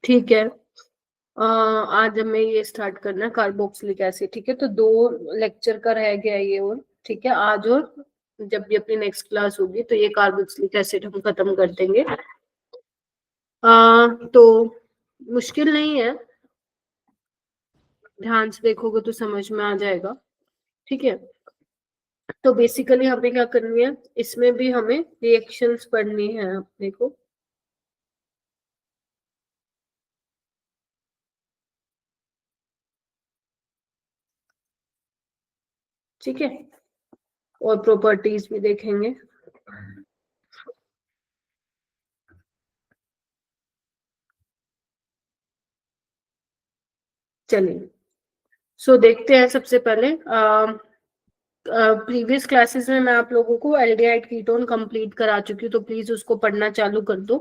ठीक है। आज हमें ये स्टार्ट करना है कार्बोक्सिलिक एसिड। ठीक है, तो 2 लेक्चर का रह गया ये, और ठीक है आज, और जब भी अपनी नेक्स्ट क्लास होगी तो ये कार्बोक्सिलिक एसिड हम खत्म कर देंगे। तो मुश्किल नहीं है, ध्यान से देखोगे तो समझ में आ जाएगा। ठीक है, तो बेसिकली हमें क्या करनी है, इसमें भी हमें रिएक्शंस पढ़नी है अपने को। ठीक है, और प्रॉपर्टीज भी देखेंगे। चलिए, सो देखते हैं। सबसे पहले प्रीवियस क्लासेस में मैं आप लोगों को एल्डिहाइड कीटोन कंप्लीट करा चुकी हूँ, तो प्लीज उसको पढ़ना चालू कर दो,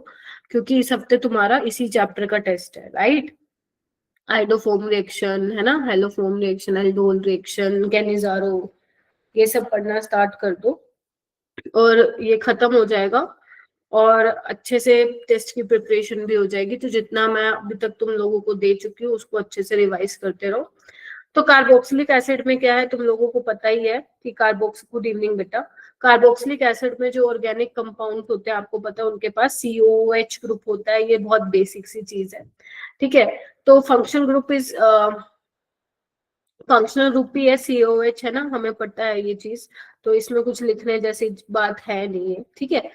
क्योंकि इस हफ्ते तुम्हारा इसी चैप्टर का टेस्ट है, राइट। आइडोफोम रिएक्शन है ना, haloform reaction, aldol reaction, Cannizzaro, ये सब पढ़ना स्टार्ट कर दो और ये खत्म हो जाएगा और अच्छे से टेस्ट की प्रिपरेशन भी हो जाएगी। तो जितना मैं अभी तक तुम लोगों को दे चुकी हूँ उसको अच्छे से रिवाइज करते रहो। तो कार्बोक्सिलिक एसिड में क्या है, तुम लोगों को पता ही है कि गुड इवनिंग बेटा, कार्बोक्सिलिक एसिड में जो ऑर्गेनिक कंपाउंड होते हैं आपको पता है उनके पास COOH ग्रुप होता है। ये बहुत बेसिक सी चीज है, ठीक है। तो फंक्शनल ग्रुप भी है COH, है ना, हमें पता है ये चीज, तो इसमें कुछ लिखने जैसी बात है नहीं है, ठीक है।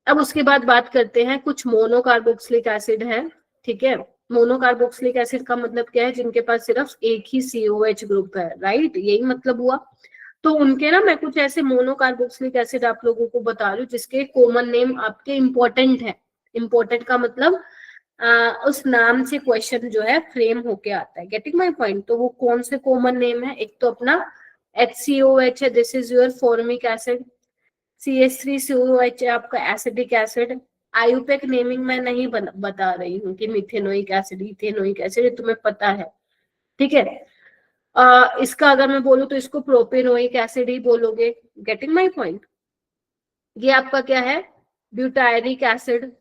अब उसके बाद बात करते हैं, कुछ मोनोकार्बोक्सिलिक एसिड है, ठीक है। मोनोकार्बोक्सिलिक एसिड का मतलब क्या है, जिनके पास सिर्फ एक ही COH ग्रुप है, राइट, यही मतलब हुआ। तो उनके ना मैं कुछ ऐसे मोनोकार्बोक्सिलिक एसिड आप लोगों को बता रही हूँ जिसके कॉमन नेम आपके इंपॉर्टेंट है। इंपॉर्टेंट का मतलब उस नाम से क्वेश्चन जो है फ्रेम होके आता है, गेटिंग माय पॉइंट। तो वो कौन से कॉमन नेम है, एक तो अपना HCOH है, this is your formic acid. CH3COH है आपका एसिडिक एसिड। आयुपेक नेमिंग मैं नहीं बता रही हूँ कि मिथेनोइक एसिड, इथेनोइक एसिड, तुम्हें पता है, ठीक है। इसका अगर मैं बोलूँ तो इसको प्रोपेनोइक एसिड ही बोलोगे, गेटिंग माय पॉइंट। ये आपका क्या है, ब्यूटायरिक एसिड,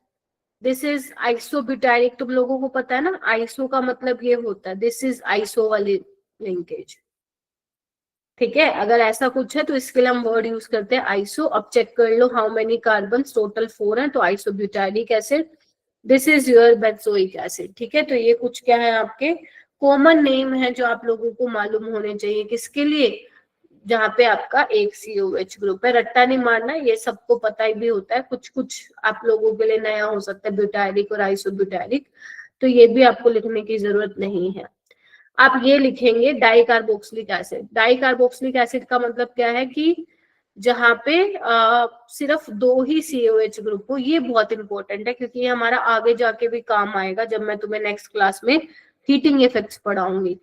दिस इज आइसोब्यूटायरिक। तुम लोगों को पता है ना, आइसो का मतलब ये होता है, दिस इज आइसो वाली लिंकेज, ठीक है। अगर ऐसा कुछ है तो इसके लिए हम वर्ड यूज करते हैं आइसो। अब चेक कर लो हाउ मेनी कार्बन, टोटल 4 है, तो isobutyric acid, this is your benzoic acid, ठीक है। तो ये कुछ क्या है, आपके कॉमन नेम है जो आप लोगों को मालूम होने चाहिए, किसके लिए, जहाँ पे आपका एक COH ग्रुप है। रट्टा नहीं मारना, ये सबको पता ही भी होता है, कुछ कुछ आप लोगों के लिए नया हो सकता है, ब्यूटायरिक और आइसोब्यूटायरिक, तो ये भी आपको लिखने की जरूरत नहीं है। आप ये लिखेंगे डाइकार्बोक्सिलिक एसिड। डाइकार्बोक्सिलिक एसिड का मतलब क्या है कि जहां पे सिर्फ 2 ही COH ग्रुप हो। ये बहुत इंपॉर्टेंट है क्योंकि ये हमारा आगे जाके भी काम आएगा जब मैं तुम्हें नेक्स्ट क्लास में हीटिंग इफेक्ट्स पढ़ाऊंगी,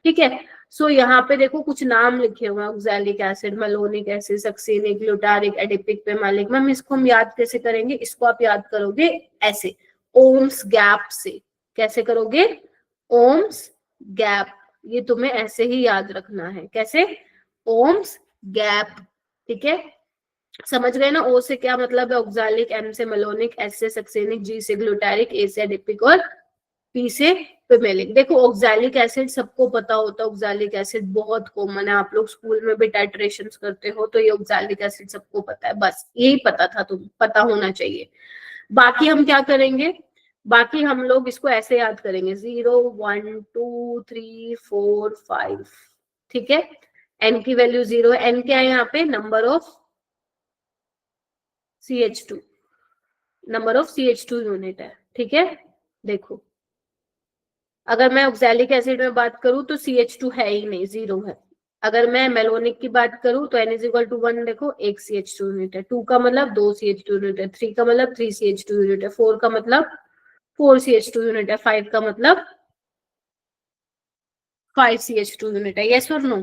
ठीक है। सो यहाँ पे देखो कुछ नाम लिखे हुए हैं, oxalic acid, malonic acid, succinic, glutaric, adipic, pimelic. Ma'am इसको हम याद कैसे करेंगे, इसको आप याद करोगे ऐसे, ओम्स गैप से। कैसे करोगे, ओम्स गैप, ये तुम्हें ऐसे ही याद रखना है, कैसे, ओम्स गैप, ठीक है। समझ गए ना, ओ से क्या मतलब है ऑक्सैलिक, एम से मेलोनिक, एस से सक्सेनिक, जी से ग्लूटारिक, ए से एडिपिक और पी से पिमेलिक। देखो ऑक्सैलिक एसिड सबको पता होता है, ऑक्सैलिक एसिड बहुत कॉमन है, आप लोग स्कूल में भी टाइट्रेशन करते हो तो ये ऑक्सैलिक एसिड सबको पता है, बस यही पता था, तुम पता होना चाहिए। बाकी हम क्या करेंगे, बाकी हम लोग इसको ऐसे याद करेंगे, 0 1 2 3 4 5, ठीक है। एन की वैल्यू 0 है, एन क्या है यहाँ पे, number of CH2, number of CH2 unit है, ठीक है। देखो अगर मैं ऑक्सैलिक एसिड में बात करूं तो CH2 है ही नहीं, 0 है। अगर मैं मेलोनिक की बात करूं तो N=1, देखो एक CH2 यूनिट है, 2 का मतलब 2 CH2 यूनिट है, 3 का मतलब 3 CH2 यूनिट है, 4 का मतलब 4 CH2 यूनिट है, 5 का मतलब 5 CH2 यूनिट है, यस और नो।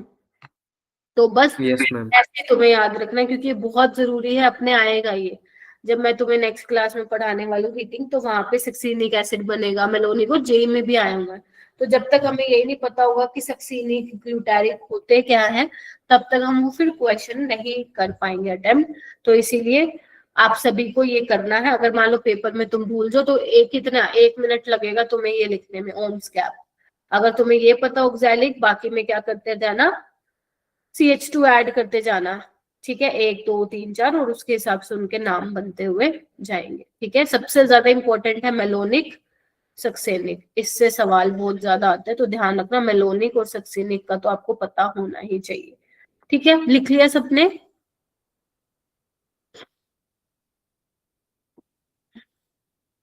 तो बस ऐसे तुम्हें याद रखना है क्योंकि ये बहुत जरूरी है, अपने आएगा ये जब मैं तुम्हें नेक्स्ट क्लास में पढ़ाने वाली हूँ हीटिंग, तो वहां पे सक्सिनिक एसिड बनेगा, मेलोनिक और जेई में भी आएगा। तो जब तक हमें यही नहीं पता होगा कि सक्सिनिक ग्लूटारिक होते क्या है, तब तक हम वो फिर क्वेश्चन नहीं कर पाएंगे अटेम्प्ट। तो इसीलिए आप सभी को ये करना है। अगर मान लो पेपर में तुम भूल जाओ तो एक मिनट लगेगा तुम्हें ये लिखने में, ओम्स गैप। अगर तुम्हें ये पता ऑक्सैलिक, बाकी में क्या करते जाना, CH2 ऐड करते जाना, ठीक है, 1 2 3 4, और उसके हिसाब से उनके नाम बनते हुए जाएंगे, ठीक है। सबसे ज्यादा इंपॉर्टेंट है मेलोनिक, सक्सेनिक, इससे सवाल बहुत ज्यादा आता है, तो ध्यान रखना मेलोनिक और सक्सेनिक का तो आपको पता होना ही चाहिए, ठीक है। लिख लिया सबने?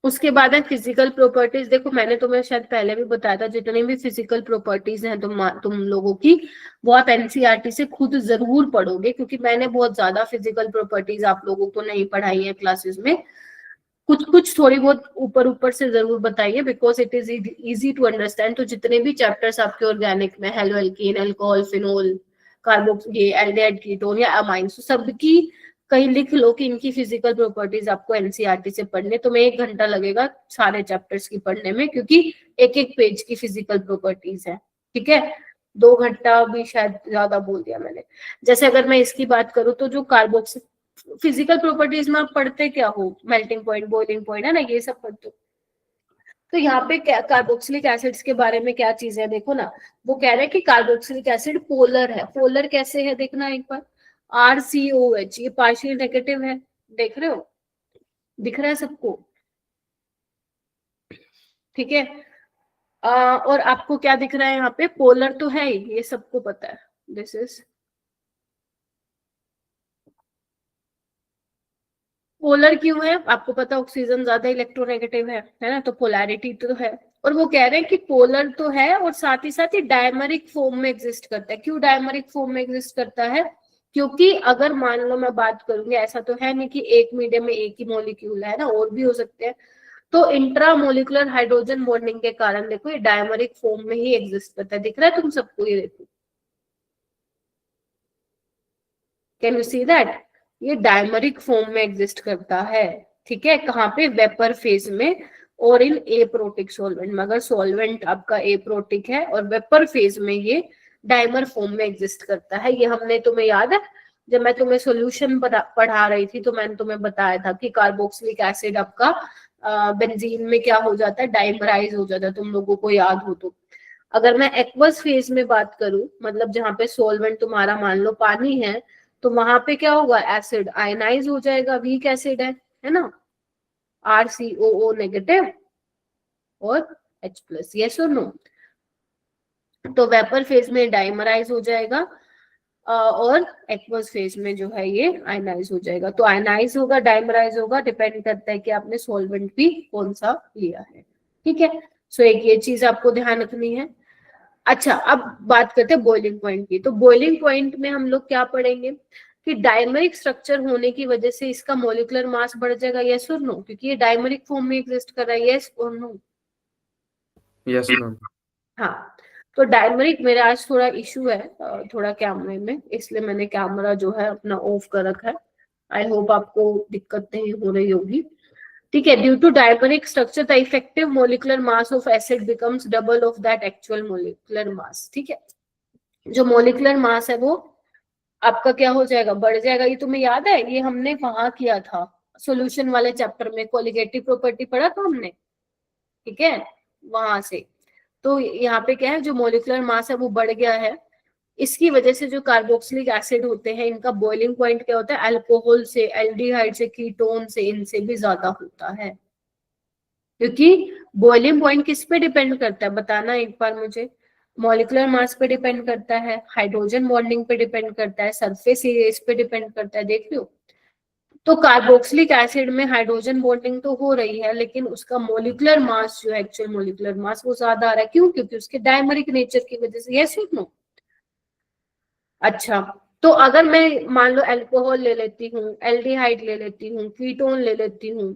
उसके बाद है फिजिकल प्रॉपर्टीज। देखो मैंने तुम्हें शायद पहले भी बताया था, जितनी भी फिजिकल प्रॉपर्टीज हैं तुम लोगों की, वो आप एनसीईआरटी से खुद जरूर पढ़ोगे, क्योंकि मैंने बहुत ज्यादा फिजिकल प्रॉपर्टीज आप लोगों को नहीं पढ़ाई है क्लासेस में। कुछ कुछ थोड़ी बहुत ऊपर ऊपर से जरूर बताइए, because it is easy to understand. तो जितने भी चैप्टर्स आपके ऑर्गेनिक में, halo alkene, alcohol, phenol, carbox, ये एल्डिहाइड, कीटोन या अमाइंस, सबकी कहीं लिख लो कि इनकी फिजिकल प्रॉपर्टीज आपको एनसीईआरटी से पढ़ने। तो मैं 1 घंटा लगेगा सारे चैप्टर्स की पढ़ने में, क्योंकि एक एक पेज की फिजिकल प्रॉपर्टीज है, ठीक है। 2 घंटा भी शायद ज्यादा बोल दिया मैंने। जैसे अगर मैं इसकी बात करूं तो जो कार्बोक्स फिजिकल प्रॉपर्टीज में आप पढ़ते क्या हो, मेल्टिंग पॉइंट, बॉइलिंग पॉइंट, है ना, ये सब पढ़ते हो। तो यहाँ पे कार्बोक्सिलिक एसिड्स के बारे में क्या चीज है देखो ना, वो कह रहे हैं कि कार्बोक्सिलिक एसिड पोलर है। पोलर कैसे है देखना एक बार, RCOH, ये पार्शियल नेगेटिव है, देख रहे हो, दिख रहा है सबको, ठीक है। और आपको क्या दिख रहा है यहाँ पे, पोलर तो है ही, ये सबको पता है। दिस इज पोलर क्यों है, आपको पता, ऑक्सीजन ज्यादा इलेक्ट्रोनेगेटिव है ना, तो पोलैरिटी तो है। और वो कह रहे हैं कि पोलर तो है और साथ ही डायमरिक फॉर्म में एग्जिस्ट करता है। क्यों डायमरिक फॉर्म में एग्जिस्ट करता है, क्योंकि अगर मान लो मैं बात करूंगी, ऐसा तो है नहीं कि एक मीडियम में एक ही मॉलिक्यूल है ना, और भी हो सकते हैं। तो इंट्रामोलिकुलर हाइड्रोजन बॉन्डिंग के कारण देखो ये डायमरिक फॉर्म में ही एग्जिस्ट करता है। दिख रहा है तुम सबको, ये देखो, कैन यू सी दैट, ये डायमरिक फॉर्म में एग्जिस्ट करता है, ठीक है। कहाँ पे, वेपर फेज में और इन एप्रोटिक सॉल्वेंट में। अगर सॉल्वेंट आपका एप्रोटिक है और वेपर फेज में ये डायमर फॉर्म में एग्जिस्ट करता है। ये हमने, तुम्हें याद है जब मैं तुम्हें सॉल्यूशन पढ़ा रही थी तो मैंने तुम्हें बताया था कि कार्बोक्सिलिक एसिड आपका बेंजीन में क्या हो जाता है, डाइमराइज हो जाता है, तुम लोगों को याद हो तो। अगर मैं एक्वस फेज में बात करूं, मतलब जहां पे सॉल्वेंट तुम्हारा मान लो पानी है, तो वहां पे क्या होगा, एसिड आयनाइज हो जाएगा, वीक एसिड है ना, RCOO नेगेटिव और H+, यस और नो। तो वेपर फेज में डाइमराइज हो जाएगा और एक्वस फेज में जो है ये आयनाइज हो जाएगा। तो आयनाइज होगा, डाइमराइज होगा, डिपेंड करता है कि आपने सॉल्वेंट भी कौन सा लिया है, ठीक है। सो एक ये चीज आपको ध्यान रखनी है। अच्छा, अब बात करते हैं बॉइलिंग पॉइंट की। तो बॉइलिंग पॉइंट में हम लोग क्या पढ़ेंगे कि डायमरिक स्ट्रक्चर होने की वजह से इसका मॉलिक्यूलर मास बढ़ जाएगा, यस और नो, क्योंकि ये डायमरिक फॉर्म में एग्जिस्ट कर रहा है, यस और नो। Yes ma'am. हाँ, तो डायमरिक, मेरा आज थोड़ा इशू है थोड़ा कैमरे में, इसलिए मैंने कैमरा जो है अपना ऑफ कर रखा है। आई होप आपको दिक्कत नहीं हो रही होगी, ठीक है। Due to dimeric structure the effective molecular mass of acid becomes double of that actual molecular mass, ठीक है। जो मोलिकुलर मास है वो आपका क्या हो जाएगा, बढ़ जाएगा। ये तुम्हें याद है, ये हमने वहां किया था सॉल्यूशन वाले चैप्टर में, कोलिगेटिव प्रॉपर्टी पढ़ा था हमने, ठीक है, वहां से। तो यहाँ पे क्या है, जो मोलिकुलर मास है वो बढ़ गया है। इसकी वजह से जो कार्बोक्सिलिक एसिड होते हैं, इनका बॉइलिंग पॉइंट क्या होता है, अल्कोहल से, एल्डिहाइड से, कीटोन से, इनसे भी ज्यादा होता है। क्योंकि बॉइलिंग पॉइंट किस पे डिपेंड करता है, बताना एक बार मुझे। मॉलिकुलर मास पे डिपेंड करता है, हाइड्रोजन बॉन्डिंग पे डिपेंड करता है, सरफेस एरिया इस पे डिपेंड करता है, देख लो। तो कार्बोक्सिलिक एसिड में हाइड्रोजन बॉन्डिंग तो हो रही है, लेकिन उसका मोलिकुलर मास जो है, एक्चुअल मोलिकुलर मास, वो ज्यादा आ रहा है। क्यों, क्योंकि उसके डायमरिक नेचर की वजह से, यस और नो। अच्छा, तो अगर मैं मान लो अल्कोहल ले लेती हूँ, एल्डिहाइड ले लेती हूँ, कीटोन ले लेती हूँ,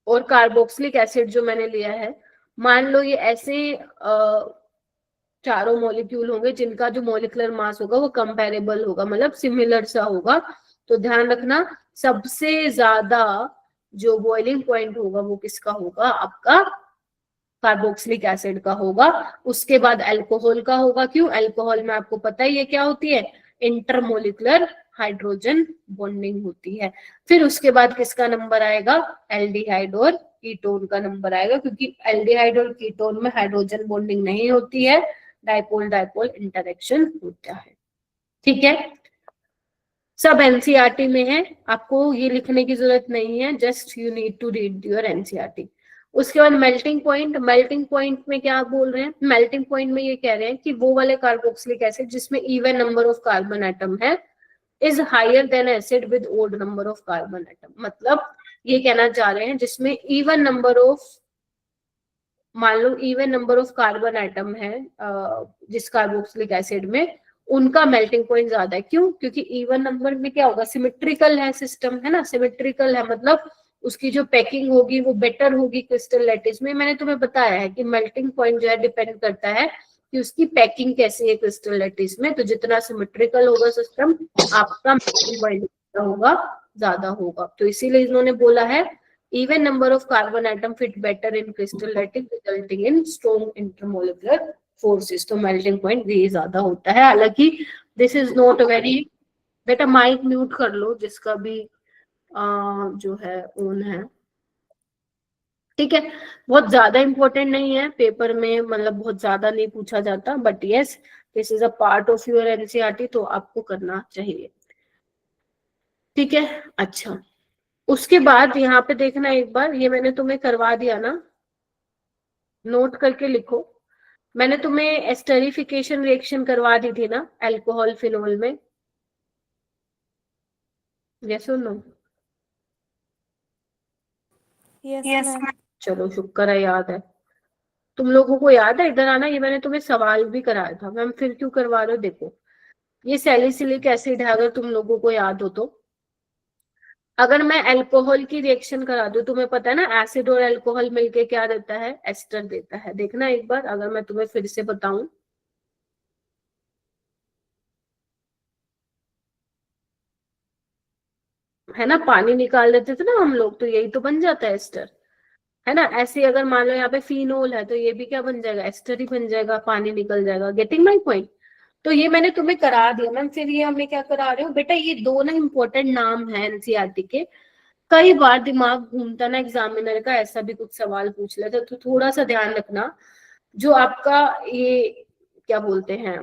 और कार्बोक्सिलिक एसिड जो मैंने लिया है, मान लो ये ऐसे चारों मॉलिक्यूल होंगे जिनका जो मॉलिकुलर मास होगा वो कंपेरेबल होगा, मतलब सिमिलर सा होगा। तो ध्यान रखना, सबसे ज्यादा जो बॉइलिंग पॉइंट होगा वो किसका होगा, आपका कार्बोक्सिलिक एसिड का होगा। उसके बाद अल्कोहल का होगा। क्यों, अल्कोहल में आपको पता ही है क्या होती है, इंटरमोलिकुलर हाइड्रोजन बॉन्डिंग होती है। फिर उसके बाद किसका नंबर आएगा, एल्डिहाइड और कीटोन का नंबर आएगा, क्योंकि एल्डिहाइड और कीटोन में हाइड्रोजन बॉन्डिंग नहीं होती है, डाइपोल डाइपोल इंटरेक्शन होता है। ठीक है, सब एनसीईआरटी में है, आपको ये लिखने की जरूरत नहीं है, just you need to read your NCERT. उसके बाद मेल्टिंग पॉइंट, मेल्टिंग पॉइंट में क्या बोल रहे हैं, मेल्टिंग पॉइंट में ये कह रहे हैं कि वो वाले कार्बोक्सिलिक एसिड जिसमें even number of carbon atom है is higher than acid with odd number of carbon atom. मतलब ये कहना चाह रहे हैं जिसमें इवन नंबर ऑफ, मान लो even number of carbon atom है जिस कार्बोक्सिलिक एसिड में, उनका मेल्टिंग पॉइंट ज्यादा है। क्यों, क्योंकि इवन नंबर में क्या होगा, सिमेट्रिकल है सिस्टम, है ना, सिमेट्रिकल है, मतलब उसकी जो पैकिंग होगी वो बेटर होगी क्रिस्टल लैटिस में। मैंने तुम्हें बताया है कि मेल्टिंग पॉइंट जो है डिपेंड करता है कि उसकी पैकिंग कैसी है क्रिस्टल लैटिस में। तो जितना सिमेट्रिकल होगा सिस्टम, आपका मेल्टिंग पॉइंट होगा, ज्यादा होगा। तो इसीलिए इन्होंने बोला है even number of carbon atom fit better in crystal lattice resulting in strong intermolecular forces। तो melting point भी ज्यादा होता है। हालांकि this is not a very, बेटा माइक म्यूट कर लो जिसका भी जो है ऑन है। ठीक है, बहुत ज्यादा इंपॉर्टेंट नहीं है पेपर में, मतलब बहुत ज्यादा नहीं पूछा जाता, but yes this is a part of your NCERT, तो आपको करना चाहिए। ठीक है, अच्छा उसके बाद यहाँ पे देखना एक बार, ये मैंने तुम्हें करवा दिया ना, नोट करके लिखो। मैंने तुम्हें एस्टरिफिकेशन रिएक्शन करवा दी थी ना अल्कोहल फिनोल में, यस और नो? Yes ma'am. चलो शुक्र है याद है, तुम लोगों को याद है, इधर आना। ये मैंने तुम्हें सवाल भी कराया था, मैम फिर क्यों करवा रहे हो? देखो ये सैलिसिलिक एसिड है, अगर तुम लोगों को याद हो तो। अगर मैं अल्कोहल की रिएक्शन करा दूं, तुम्हें पता है ना एसिड और अल्कोहल मिलके क्या देता है, एस्टर देता है। देखना एक बार, अगर मैं तुम्हें फिर से बताऊं, है ना, पानी निकाल देते थे ना हम लोग, तो यही तो बन जाता है एस्टर, है ना। ऐसे अगर मान लो यहाँ पे फिनोल है तो ये भी क्या बन जाएगा, एस्टर ही बन जाएगा, पानी निकल जाएगा। Getting my point? तो ये मैंने तुम्हें करा दिया मैम। फिर ये हमें क्या करा रहे हो बेटा, ये दो ना इंपॉर्टेंट नाम है एनसीईआरटी के। कई बार दिमाग घूमता ना एग्जामिनर का, ऐसा भी कुछ सवाल पूछ लेता, तो थोड़ा सा ध्यान रखना। जो आपका ये क्या बोलते हैं,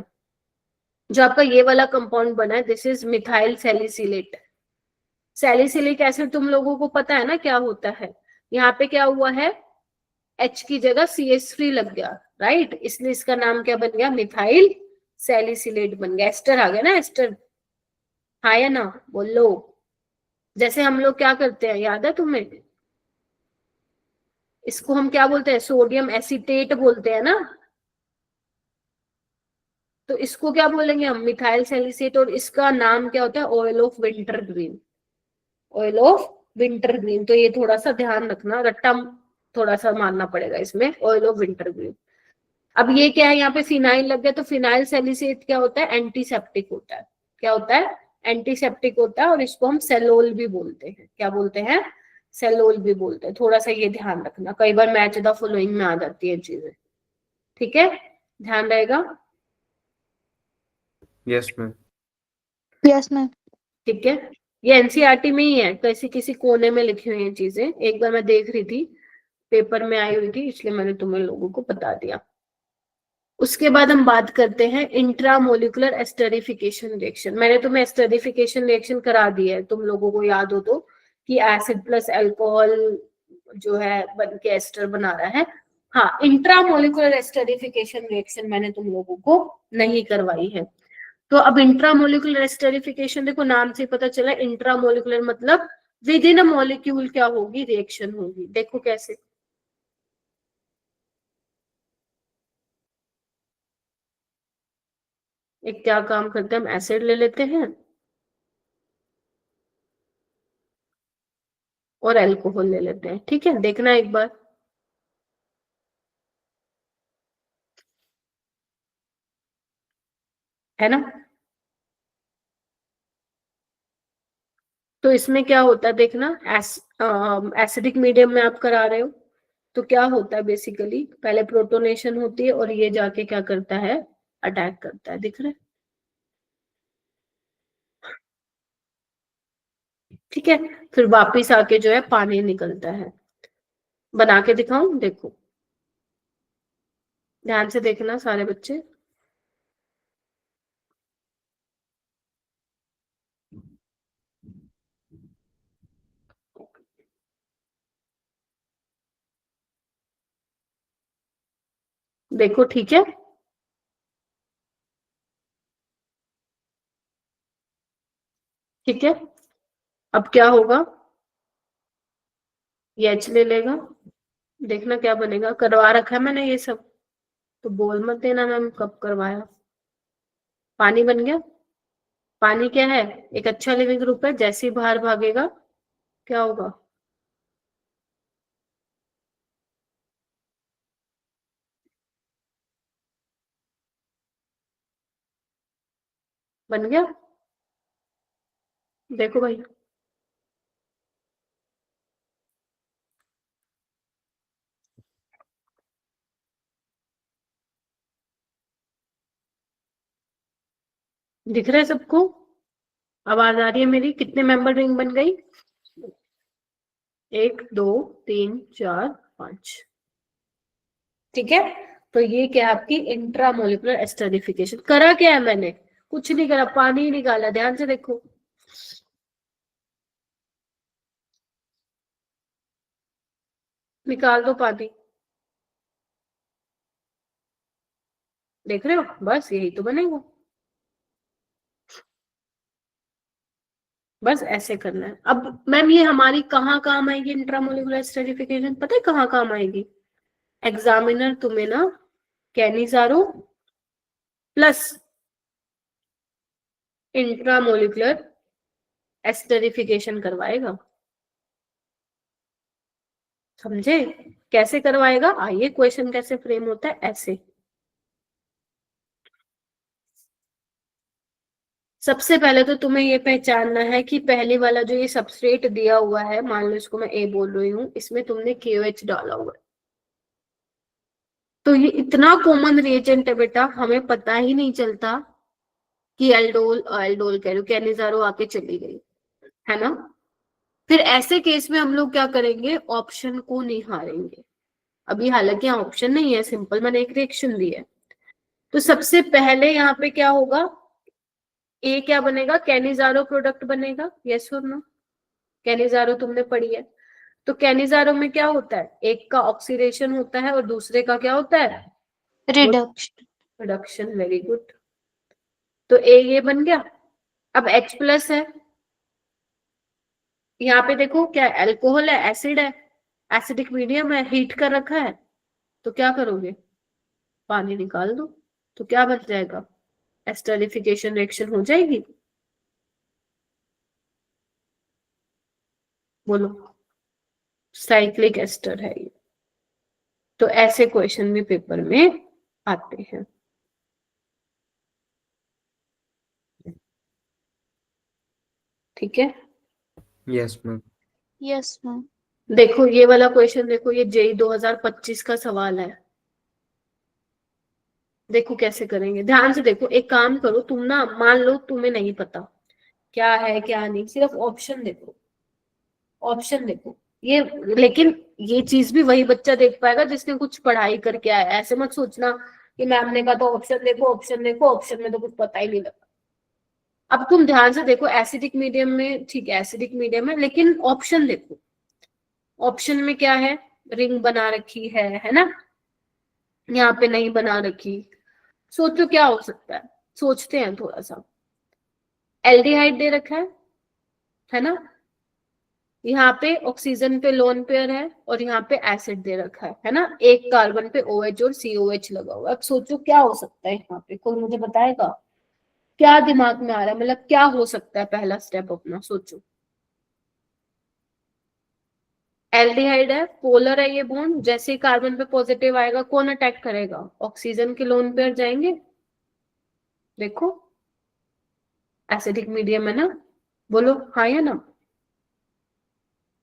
जो आपका ये वाला कंपाउंड बना है, this is methyl salicylate. Salicylic acid तुम लोगों को पता है ना क्या होता है। यहाँ पे क्या हुआ है, H की जगह CH3 लग गया, राइट, इसलिए इसका नाम क्या बन गया, मिथाइल सैलिसिलेट बन गया। एस्टर आ गया ना, एस्टर, हाँ या ना, बोलो। जैसे हम लोग क्या करते हैं, याद है तुम्हें, इसको हम क्या बोलते हैं, सोडियम एसीटेट बोलते हैं ना, तो इसको क्या बोलेंगे हम, मिथाइल सैलिसिलेट। और इसका नाम क्या होता है, oil of winter green, oil of winter green. तो ये थोड़ा सा ध्यान रखना, रट्टा थोड़ा सा मारना पड़ेगा इसमें, ऑयल ऑफ विंटर ग्रीन। अब ये क्या है, यहाँ पे फिनाइल लग गया, तो फिनाइल सैलिसिलेट क्या होता है, एंटीसेप्टिक होता है। क्या होता है, एंटीसेप्टिक होता है, और इसको हम सेलोल भी बोलते हैं। क्या बोलते हैं, सेलोल भी बोलते हैं। थोड़ा सा ये ध्यान रखना, कई बार मैच द फॉलोइंग में आ जाती है चीजें। ठीक है, ध्यान रहेगा। Yes ma'am. Yes ma'am. ठीक है, ये एनसीईआरटी में ही है, किसी किसी कोने में लिखी हुई है चीजें। एक बार मैं देख रही थी, पेपर में आई हुई थी, इसलिए मैंने तुम्हें लोगों को बता दिया। उसके बाद हम बात करते हैं इंट्रामोलिकुलर एस्टरिफिकेशन रिएक्शन। मैंने तुम्हें एस्टरिफिकेशन रिएक्शन करा दी है, तुम लोगों को याद हो तो, कि एसिड प्लस अल्कोहल जो है बन के एस्टर बना रहा है। हाँ, इंट्रामोलिकुलर एस्टरिफिकेशन रिएक्शन मैंने तुम लोगों को नहीं करवाई है। तो अब इंट्रामोलिकुलर एस्टरिफिकेशन, देखो नाम से पता चला, इंट्रामोलिकुलर मतलब विद इन अ मॉलिक्यूल क्या होगी, रिएक्शन होगी। देखो कैसे, एक क्या काम करते हैं, हम एसिड ले लेते हैं और अल्कोहल ले लेते हैं। ठीक है, देखना एक बार, है ना। तो इसमें क्या होता है देखना, एसिडिक मीडियम में आप करा रहे हो, तो क्या होता है बेसिकली, पहले प्रोटोनेशन होती है और ये जाके क्या करता है, अटैक करता है, दिख रहा है। ठीक है, फिर वापिस आके जो है पानी निकलता है। बना के दिखाऊं? देखो, ध्यान से देखना सारे बच्चे। देखो, ठीक है, ठीक है। अब क्या होगा, ये एच ले लेगा, देखना क्या बनेगा। करवा रखा है मैंने ये सब, तो बोल मत देना मैम कब करवाया। पानी बन गया। पानी क्या है, एक अच्छा लिविंग ग्रुप है, जैसे ही बाहर भागेगा क्या होगा, बन गया। देखो भाई, दिख रहा है सबको? आवाज आ रही है मेरी? कितने मेंबर रिंग बन गई? 1 2 3 4 5। ठीक है, तो ये क्या है आपकी इंट्रामोलिकुलर एस्टरिफिकेशन। करा क्या है मैंने? कुछ नहीं करा, पानी ही निकाला। ध्यान से देखो, निकाल दो पानी। देख रहे हो, बस यही तो बनेगा। बस ऐसे करना है। अब मैम ये हमारी कहाँ काम आएगी इंट्रामोलिकुलर एस्टरिफिकेशन? पता है कहाँ काम आएगी? एग्जामिनर तुम्हें ना कैनिजारो प्लस इंट्रामोलिकुलर एस्टरिफिकेशन करवाएगा। समझे? कैसे करवाएगा? आइए, क्वेश्चन कैसे फ्रेम होता है, ऐसे। सबसे पहले तो तुम्हें ये पहचानना है कि पहले वाला जो ये सबस्ट्रेट दिया हुआ है, मान लो इसको मैं ए बोल रही हूँ, इसमें तुमने KOH डाला हुआ है। तो ये इतना कॉमन रिएजेंट है बेटा, हमें पता ही नहीं चलता कि एल्डोल एल्डोल कह रही हूँ, कैनिजारो आके चली गई, है ना। फिर ऐसे केस में हम लोग क्या करेंगे, ऑप्शन को नहीं हारेंगे। अभी हालांकि यहाँ ऑप्शन नहीं है, सिंपल मैंने एक रिएक्शन दी है। तो सबसे पहले यहाँ पे क्या होगा, ए क्या बनेगा, कैनिजारो प्रोडक्ट बनेगा। यस और नो? कैनिजारो तुमने पढ़ी है, तो कैनिजारो में क्या होता है, एक का ऑक्सीडेशन होता है और दूसरे का क्या होता है, रिडक्शन। रिडक्शन। Very good. तो ए ये बन गया। अब H प्लस है, यहाँ पे देखो क्या अल्कोहल है, एसिड है, एसिडिक मीडियम है, हीट कर रखा है, तो क्या करोगे, पानी निकाल दो। तो क्या बन जाएगा, एस्टरिफिकेशन रिएक्शन हो जाएगी। बोलो, साइक्लिक एस्टर है ये। तो ऐसे क्वेश्चन भी पेपर में आते हैं। ठीक है, यस मैम। Yes ma'am. देखो ये वाला क्वेश्चन, देखो ये जेई 2025 का सवाल है। देखो कैसे करेंगे, ध्यान से देखो। एक काम करो तुम ना, मान लो तुम्हें नहीं पता क्या है क्या नहीं, सिर्फ ऑप्शन देखो, ऑप्शन देखो ये। लेकिन ये चीज भी वही बच्चा देख पाएगा जिसने कुछ पढ़ाई करके आया है। ऐसे मत सोचना कि मैम ने कहा तो ऑप्शन देखो, ऑप्शन देखो, ऑप्शन में तो कुछ पता ही नहीं लगा। अब तुम ध्यान से देखो, एसिडिक मीडियम में, ठीक है एसिडिक मीडियम है, लेकिन ऑप्शन देखो, ऑप्शन में क्या है, रिंग बना रखी है ना, यहाँ पे नहीं बना रखी। सोचो क्या हो सकता है, सोचते हैं थोड़ा सा। एल्डिहाइड दे रखा है ना, यहाँ पे ऑक्सीजन पे लोन पेयर है और यहाँ पे एसिड दे रखा है ना, एक कार्बन पे OH और COH लगा हुआ है। अब सोचो क्या हो सकता है यहाँ पे, कोई मुझे बताएगा? क्या दिमाग में आ रहा है, मतलब क्या हो सकता है, पहला स्टेप अपना सोचो। एल्डिहाइड है, पोलर है ये बॉन्ड, जैसे ही कार्बन पे पॉजिटिव आएगा कौन अटैक करेगा, ऑक्सीजन के लोन पेयर जाएंगे। देखो एसिडिक मीडियम है ना, बोलो हाँ या ना।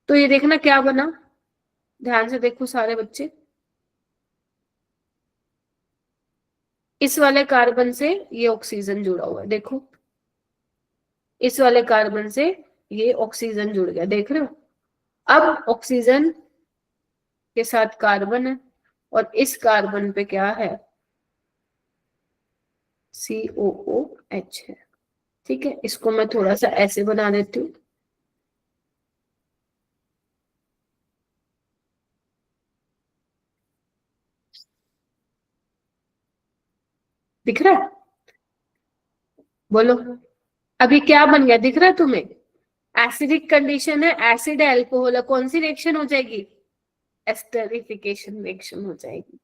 तो ये देखना क्या बना, ध्यान से देखो सारे बच्चे। इस वाले कार्बन से ये ऑक्सीजन जुड़ा हुआ है, देखो इस वाले कार्बन से ये ऑक्सीजन जुड़ गया, देख रहे हो। अब ऑक्सीजन के साथ कार्बन है और इस कार्बन पे क्या है, COOH है। ठीक है, इसको मैं थोड़ा सा ऐसे बना देती हूँ। दिख रहा है, बोलो अभी क्या बन गया, दिख रहा है तुम्हें। एसिडिक कंडीशन है, एसिड है, अल्कोहल है, कौन सी रिएक्शन हो जाएगी, एस्टरिफिकेशन रिएक्शन हो जाएगी।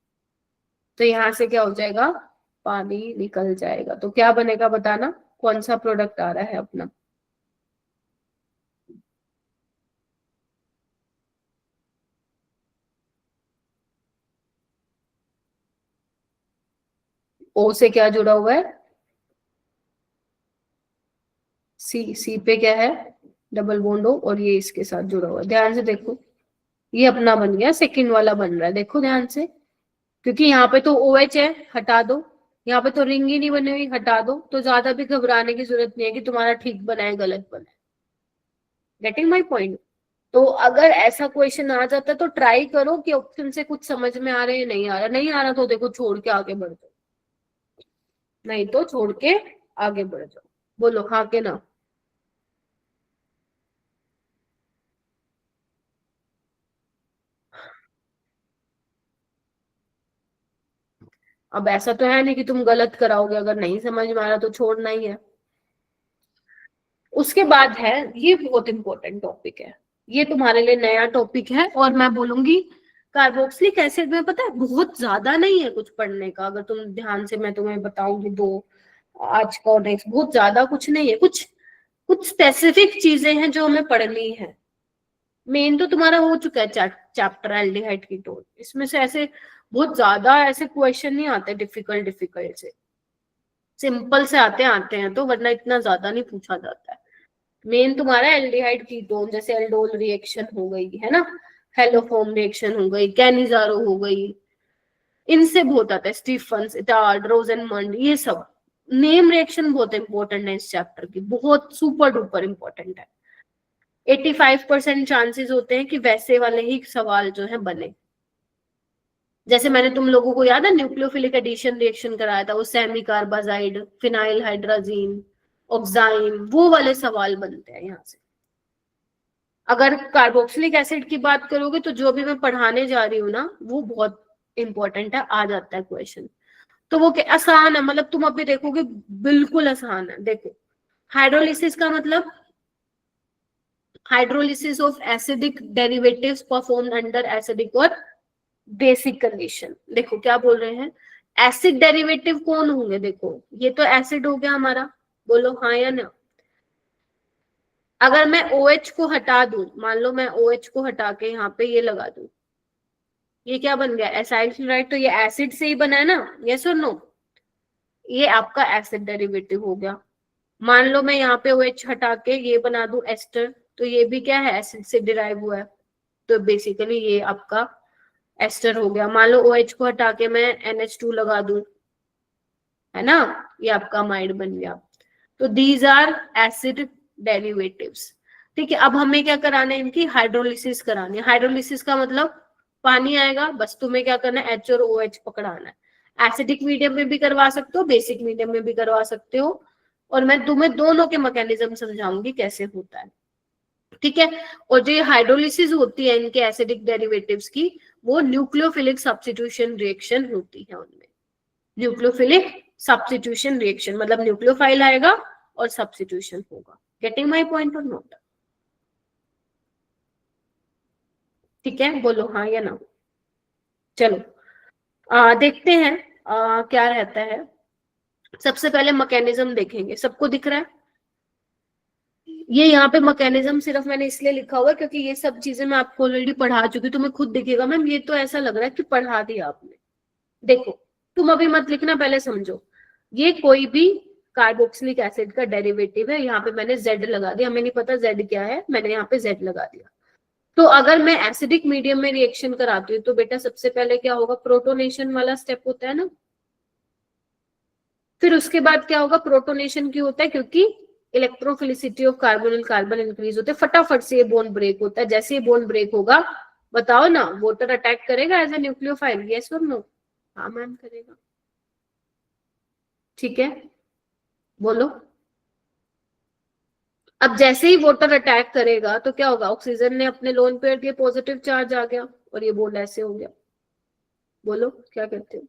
तो यहां से क्या हो जाएगा, पानी निकल जाएगा। तो क्या बनेगा बताना, कौन सा प्रोडक्ट आ रहा है अपना। ओ से क्या जुड़ा हुआ है, सी पे क्या है, डबल बॉन्ड हो, और ये इसके साथ जुड़ा हुआ है। ध्यान से देखो, ये अपना बन गया, सेकंड वाला बन रहा है, देखो ध्यान से। क्योंकि यहाँ पे तो OH है, हटा दो। यहाँ पे तो रिंग ही नहीं बनी हुई, हटा दो। तो ज्यादा भी घबराने की जरूरत नहीं है कि तुम्हारा ठीक बना है गलत बना है। Getting my point. तो अगर ऐसा क्वेश्चन आ जाता है तो ट्राई करो कि ऑप्शन से कुछ समझ में आ रहा है, नहीं आ रहा, नहीं आ रहा तो देखो छोड़ के आगे बढ़ जाओ, नहीं तो छोड़ के आगे बढ़ जाओ। बोलो हाँ के ना। अब ऐसा तो है नहीं कि तुम गलत कराओगे, अगर नहीं समझ में आ रहा तो छोड़ना ही है। उसके बाद है, ये बहुत इंपॉर्टेंट टॉपिक है, ये तुम्हारे लिए नया टॉपिक है, और मैं बोलूंगी कार्बोक्सिलिक एसिड में पता है बहुत ज्यादा नहीं है कुछ पढ़ने का। अगर तुम ध्यान से, मैं तुम्हें बताऊंगी दो, आज का और नेक्स्ट, बहुत ज्यादा कुछ नहीं है। कुछ कुछ स्पेसिफिक चीजें हैं जो हमें पढ़नी है। मेन तो तुम्हारा हो चुका है चैप्टर एल्डिहाइड कीटोन। इसमें से ऐसे बहुत ज्यादा ऐसे क्वेश्चन नहीं आते डिफिकल्ट डिफिकल्ट से, सिंपल से आते हैं तो, वरना इतना ज्यादा नहीं पूछा जाता है। मेन तुम्हारा एल्डिहाइड कीटोन, जैसे एल्डोल रिएक्शन हो गई है ना, हेलोफॉर्म रिएक्शन हो गई, कैनिजारो हो गई, इनसे बहुत आता है। स्टीफंस, इटार्ड, रोजेनमंड, ये सब नेम रिएक्शन बहुत इंपॉर्टेंट है इस चैप्टर की, बहुत सुपर डुपर इंपॉर्टेंट है। 85% चांसेस होते हैं कि वैसे वाले ही सवाल जो है बने। जैसे मैंने तुम लोगों को याद है न्यूक्लियोफिलिक एडिशन रिएक्शन कराया था, वो सेमी कार्बाजाइड, फिनाइल हाइड्राजीन, ऑक्साइन, वो वाले सवाल बनते हैं यहाँ से। अगर कार्बोक्सिलिक एसिड की बात करोगे तो जो भी मैं पढ़ाने जा रही हूँ ना, वो बहुत इंपॉर्टेंट है, आ जाता है क्वेश्चन। तो वो क्या आसान है, मतलब तुम अभी देखोगे बिल्कुल आसान है। देखो हाइड्रोलिसिस का मतलब, hydrolysis of acidic derivatives performed under acidic और बेसिक कंडीशन। देखो क्या बोल रहे हैं, एसिड डेरिवेटिव कौन होंगे, देखो ये तो एसिड हो गया हमारा, बोलो हाँ या ना। अगर मैं OH को हटा दूं, मान लो मैं OH को हटा के यहाँ पे ये लगा दूं, ये क्या बन गया, एसाइल क्लोराइड। तो ये एसिड से ही बना है ना, यस और नो, ये आपका एसिड डेरिवेटिव हो गया। मान लो मैं यहाँ पे OH हटा के ये बना दूं एस्टर, तो ये भी क्या है, एसिड से डिराइव हुआ है, तो बेसिकली ये आपका एस्टर हो गया। मान लो OH को हटा के मैं NH2 लगा दूं, है ना, ये आपका अमाइड बन गया। तो दीज आर एसिड डेरिवेटिव्स। ठीक है, अब हमें क्या कराना है, इनकी हाइड्रोलिसिस करानी है। हाइड्रोलिसिस का मतलब पानी आएगा, बस तुम्हें क्या करना है, H और OH पकड़ाना है। एसिडिक मीडियम में भी करवा सकते हो, बेसिक मीडियम में भी करवा सकते हो, और मैं तुम्हें दोनों के मैकेनिज्म समझाऊंगी कैसे होता है। ठीक है, और जो ये हाइड्रोलिसिस होती है इनके एसिडिक डेरिवेटिव्स की, वो न्यूक्लियोफिलिक सब्स्टिट्यूशन रिएक्शन होती है उनमें। न्यूक्लियोफिलिक सब्स्टिट्यूशन रिएक्शन मतलब न्यूक्लियोफाइल आएगा और सब्स्टिट्यूशन होगा। गेटिंग माय पॉइंट और नोट। ठीक है, बोलो हाँ या ना। चलो देखते हैं क्या रहता है। सबसे पहले मैकेनिज्म देखेंगे, सबको दिख रहा है। ये यहाँ पे मैकेनिज्म सिर्फ मैंने इसलिए लिखा हुआ है क्योंकि ये सब चीजें मैं आपको ऑलरेडी पढ़ा चुकी हूँ। तुम्हें खुद दिखेगा मैम ये तो ऐसा लग रहा है कि पढ़ा दिया आपने। देखो तुम अभी मत लिखना, पहले समझो। ये कोई भी कार्बोक्सिलिक एसिड का डेरिवेटिव है, यहाँ पे मैंने Z लगा दिया, हमें नहीं पता Z क्या है, मैंने यहाँ पे Z लगा दिया। तो अगर मैं एसिडिक मीडियम में रिएक्शन कराती हूँ तो बेटा सबसे पहले क्या होगा, प्रोटोनेशन वाला स्टेप होता है ना। फिर उसके बाद क्या होगा, प्रोटोनेशन क्यों होता है, क्योंकि electrophilicity of carbonyl carbon increase होते, फटाफट से ये बॉन्ड ब्रेक होता है। जैसे ये बॉन्ड ब्रेक होगा, बताओ ना, वोटर अटैक करेगा एज ए न्यूक्लियोफाइल, यस और नो? हाँ मैम करेगा। ठीक है, बोलो। अब जैसे ही वोटर अटैक करेगा तो क्या होगा, ऑक्सीजन ने अपने लोन पेयर दिए, पॉजिटिव चार्ज आ गया और ये बॉन्ड ऐसे हो गया। बोलो क्या कहते हो?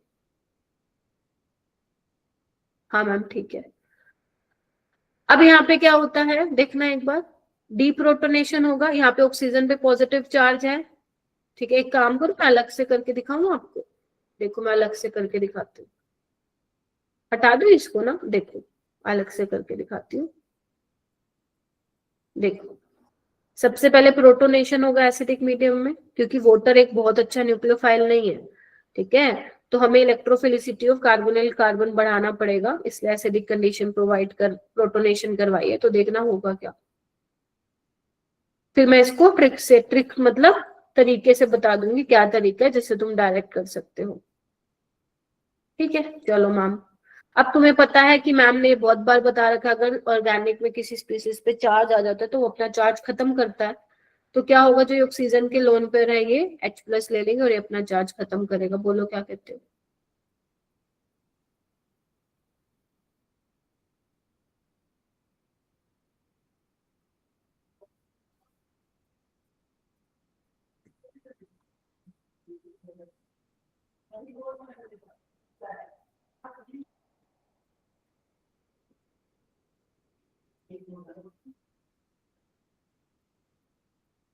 हाँ मैम ठीक है। अब यहाँ पे क्या होता है देखना एक बार, डीप्रोटोनेशन होगा, यहाँ पे ऑक्सीजन पे पॉजिटिव चार्ज है। ठीक है, एक काम करो, मैं अलग से करके दिखाऊं आपको। देखो मैं अलग से करके दिखाती हूँ, हटा दो इसको ना, देखो अलग से करके दिखाती हूँ। देखो सबसे पहले प्रोटोनेशन होगा एसिडिक मीडियम में, क्योंकि वाटर एक बहुत अच्छा न्यूक्लियोफाइल नहीं है। ठीक है, तो हमें इलेक्ट्रोफिलिसिटी ऑफ कार्बोनिल कार्बन बढ़ाना पड़ेगा, इसलिए एसिडिक कंडीशन प्रोवाइड कर प्रोटोनेशन करवाइए। तो देखना होगा क्या, फिर मैं इसको ट्रिक मतलब तरीके से बता दूंगी क्या तरीका है जिससे तुम डायरेक्ट कर सकते हो। ठीक है चलो मैम, अब तुम्हें पता है कि मैम ने बहुत बार बता रखा, अगर ऑर्गेनिक में किसी स्पीसीज पे चार्ज आ जाता है तो वो अपना चार्ज खत्म करता है। तो क्या होगा, जो ऑक्सीजन के लोन पे है ये H+ ले लेंगे और ये अपना चार्ज खत्म करेगा। बोलो क्या कहते हो?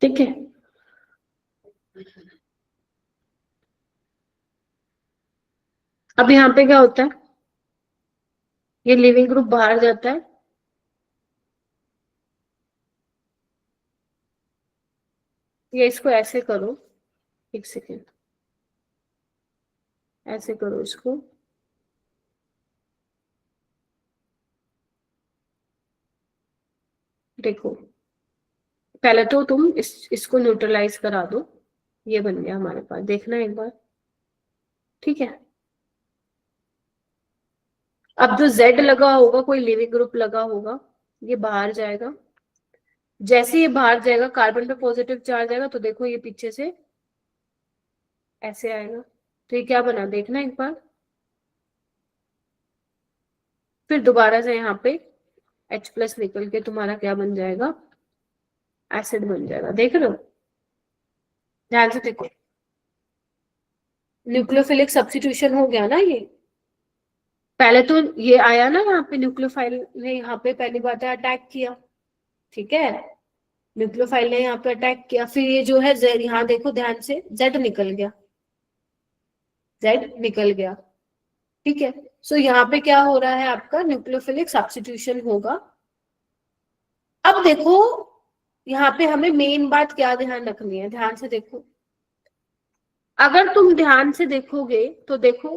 ठीक है, अब यहाँ पे क्या होता है, ये लिविंग ग्रुप बाहर जाता है, ये इसको ऐसे करो, एक सेकेंड, ऐसे करो इसको, देखो पहले तो तुम इसको न्यूट्रलाइज करा दो, ये बन गया हमारे पास, देखना एक बार। ठीक है, अब जो Z लगा होगा, कोई लिविंग ग्रुप लगा होगा, ये बाहर जाएगा। जैसे ये बाहर जाएगा, कार्बन पे पॉजिटिव चार्ज आएगा, तो देखो ये पीछे से ऐसे आएगा। तो ये क्या बना, देखना एक बार। फिर दोबारा से यहाँ पे H+ निकल के तुम्हारा क्या बन जाएगा, एसिड बन जाएगा। देख रहे हो, ध्यान से देखो, न्यूक्लियोफिलिक सब्स्टिट्यूशन हो गया ना ये। पहले तो ये आया ना, यहाँ पे न्यूक्लियोफाइल ने यहाँ पे पहली बात है अटैक किया। ठीक है, न्यूक्लियोफाइल ने यहाँ पे अटैक किया, फिर ये जो है Z, यहाँ देखो ध्यान से, Z निकल गया, Z निकल गया। ठीक है, सो यहाँ पे क्या हो रहा है, आपका न्यूक्लियोफिलिक सब्स्टिट्यूशन होगा। अब देखो यहाँ पे हमें मेन बात क्या ध्यान रखनी है, ध्यान से देखो। अगर तुम ध्यान से देखोगे तो देखो,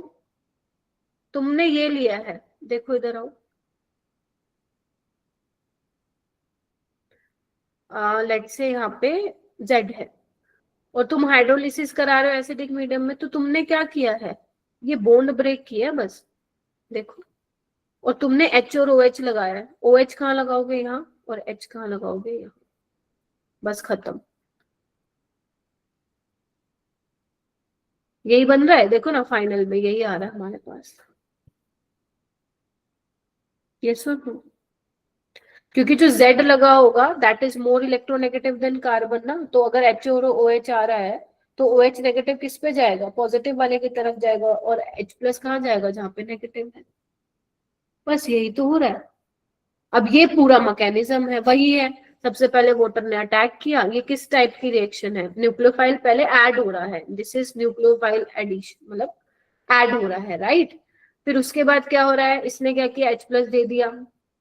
तुमने ये लिया है, देखो इधर आओ, लेट से यहाँ पे Z है और तुम हाइड्रोलिसिस करा रहे हो एसिडिक मीडियम में, तो तुमने क्या किया है, ये बॉन्ड ब्रेक किया बस, देखो। और तुमने H और OH लगाया है, OH कहाँ लगाओगे, यहाँ, और H कहाँ लगाओगे, यहाँ, बस खत्म। यही बन रहा है, देखो ना, फाइनल में यही आ रहा है हमारे पास। ये सुन, क्योंकि जो Z लगा होगा that is more electronegative than carbon ना, तो अगर H और OH आ रहा है तो OH नेगेटिव किस पे जाएगा, पॉजिटिव वाले की तरफ जाएगा, और H+ कहाँ जाएगा, जहाँ पे नेगेटिव है। बस यही तो हो रहा है। अब ये पूरा मैकेनिज्म है, वही है, सबसे पहले वाटर ने अटैक किया, ये किस टाइप की रिएक्शन है, न्यूक्लियोफाइल पहले ऐड हो रहा है, दिस इज न्यूक्लियोफाइल एडिशन, मतलब ऐड हो रहा है, राइट। फिर उसके बाद क्या हो रहा है, इसने क्या किया, H+ दे दिया,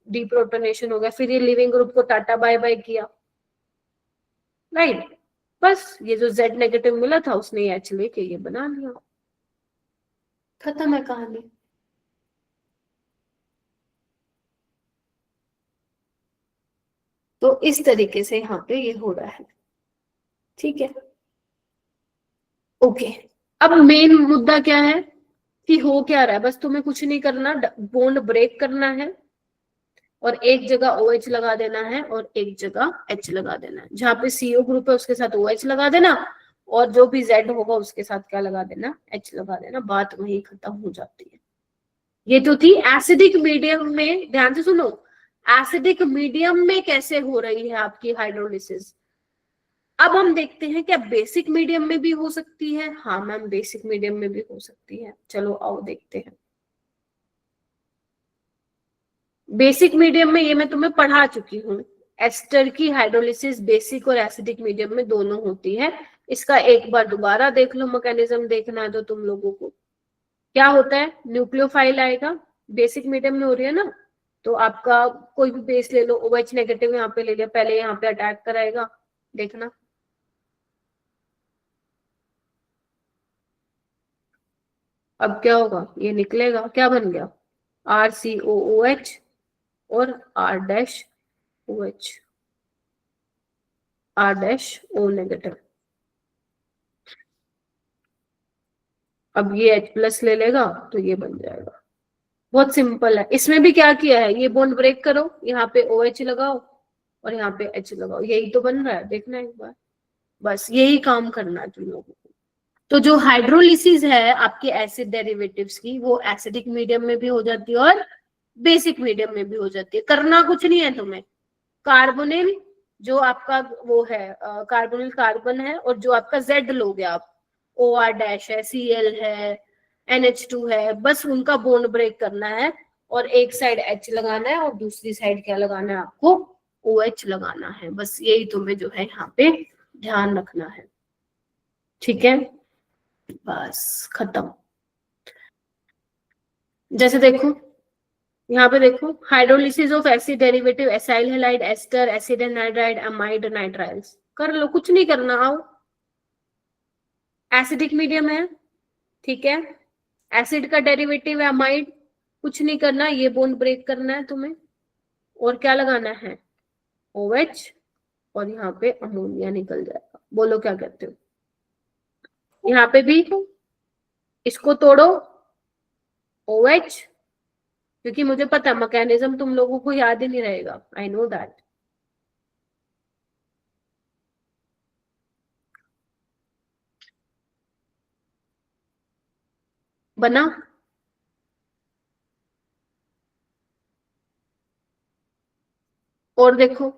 डीप्रोटोनेशन हो गया, फिर ये लिविंग ग्रुप को टाटा बाय बाय किया, राइट। बस ये जो Z नेगेटिव मिला था उसने H लेके ये बना लिया, खत्म है कहानी। तो इस तरीके से यहाँ पे ये हो रहा है। ठीक है, ओके। अब मेन मुद्दा क्या है कि हो क्या रहा है, बस तुम्हें कुछ नहीं करना, बॉन्ड ब्रेक करना है और एक जगह OH लगा देना है और एक जगह H लगा देना है। जहाँ पे CO ग्रुप है उसके साथ OH लगा देना और जो भी Z होगा उसके साथ क्या लगा देना, H लगा देना, बात वही खत्म हो जाती है। ये तो थी एसिडिक मीडियम में। ध्यान से सुनो, एसिडिक मीडियम में कैसे हो रही है आपकी हाइड्रोलिसिस। अब हम देखते हैं क्या बेसिक मीडियम में भी हो सकती है। हाँ मैम, बेसिक मीडियम में भी हो सकती है। चलो आओ देखते हैं। बेसिक मीडियम में ये मैं तुम्हें पढ़ा चुकी हूँ, एस्टर की हाइड्रोलिसिस बेसिक और एसिडिक मीडियम में दोनों होती है। इसका एक बार दोबारा देख लो, मैकेनिज्म देखना है तो तुम लोगों को। क्या होता है, न्यूक्लियोफाइल आएगा, बेसिक मीडियम में हो रही है ना, तो आपका कोई भी बेस ले लो, OH नेगेटिव यहाँ पे ले लिया, पहले यहाँ पे अटैक कराएगा, देखना। अब क्या होगा, ये निकलेगा, क्या बन गया, RCOOH और R-OH, R-O नेगेटिव। अब ये H+ ले लेगा तो ये बन जाएगा। बहुत सिंपल है। इसमें भी क्या किया है, ये बॉन्ड ब्रेक करो, यहाँ पे OH लगाओ और यहाँ पे H लगाओ, यही तो बन रहा है, देखना एक बार। बस यही काम करना है तुम लोगों को। तो जो हाइड्रोलिसिस है आपके एसिड डेरिवेटिव्स की, वो एसिडिक मीडियम में भी हो जाती है और बेसिक मीडियम में भी हो जाती है। करना कुछ नहीं है तुम्हें, कार्बोनिल जो आपका वो है, कार्बोनिल कार्बन है, और जो आपका Z लोगे आप, OR- है, Cl है, NH2 है, बस उनका बॉन्ड ब्रेक करना है और एक साइड H लगाना है और दूसरी साइड क्या लगाना है आपको, OH लगाना है। बस यही तुम्हें जो है यहाँ पे ध्यान रखना है, ठीक है, बस खत्म। जैसे देखो यहाँ पे देखो, hydrolysis of acid derivative acyl halide ester acid anhydride amide nitriles, कर लो, कुछ नहीं करना। आओ, एसिडिक मीडियम है, ठीक है, एसिड का डेरिवेटिव है अमाइड, कुछ नहीं करना, ये बॉन्ड ब्रेक करना है तुम्हें और क्या लगाना है, OH, और यहाँ पे अमोनिया निकल जाएगा। बोलो क्या कहते हो। यहाँ पे भी इसको तोड़ो, OH, क्योंकि मुझे पता है मैकेनिज्म तुम लोगों को याद ही नहीं रहेगा, आई नो दैट। बना, और देखो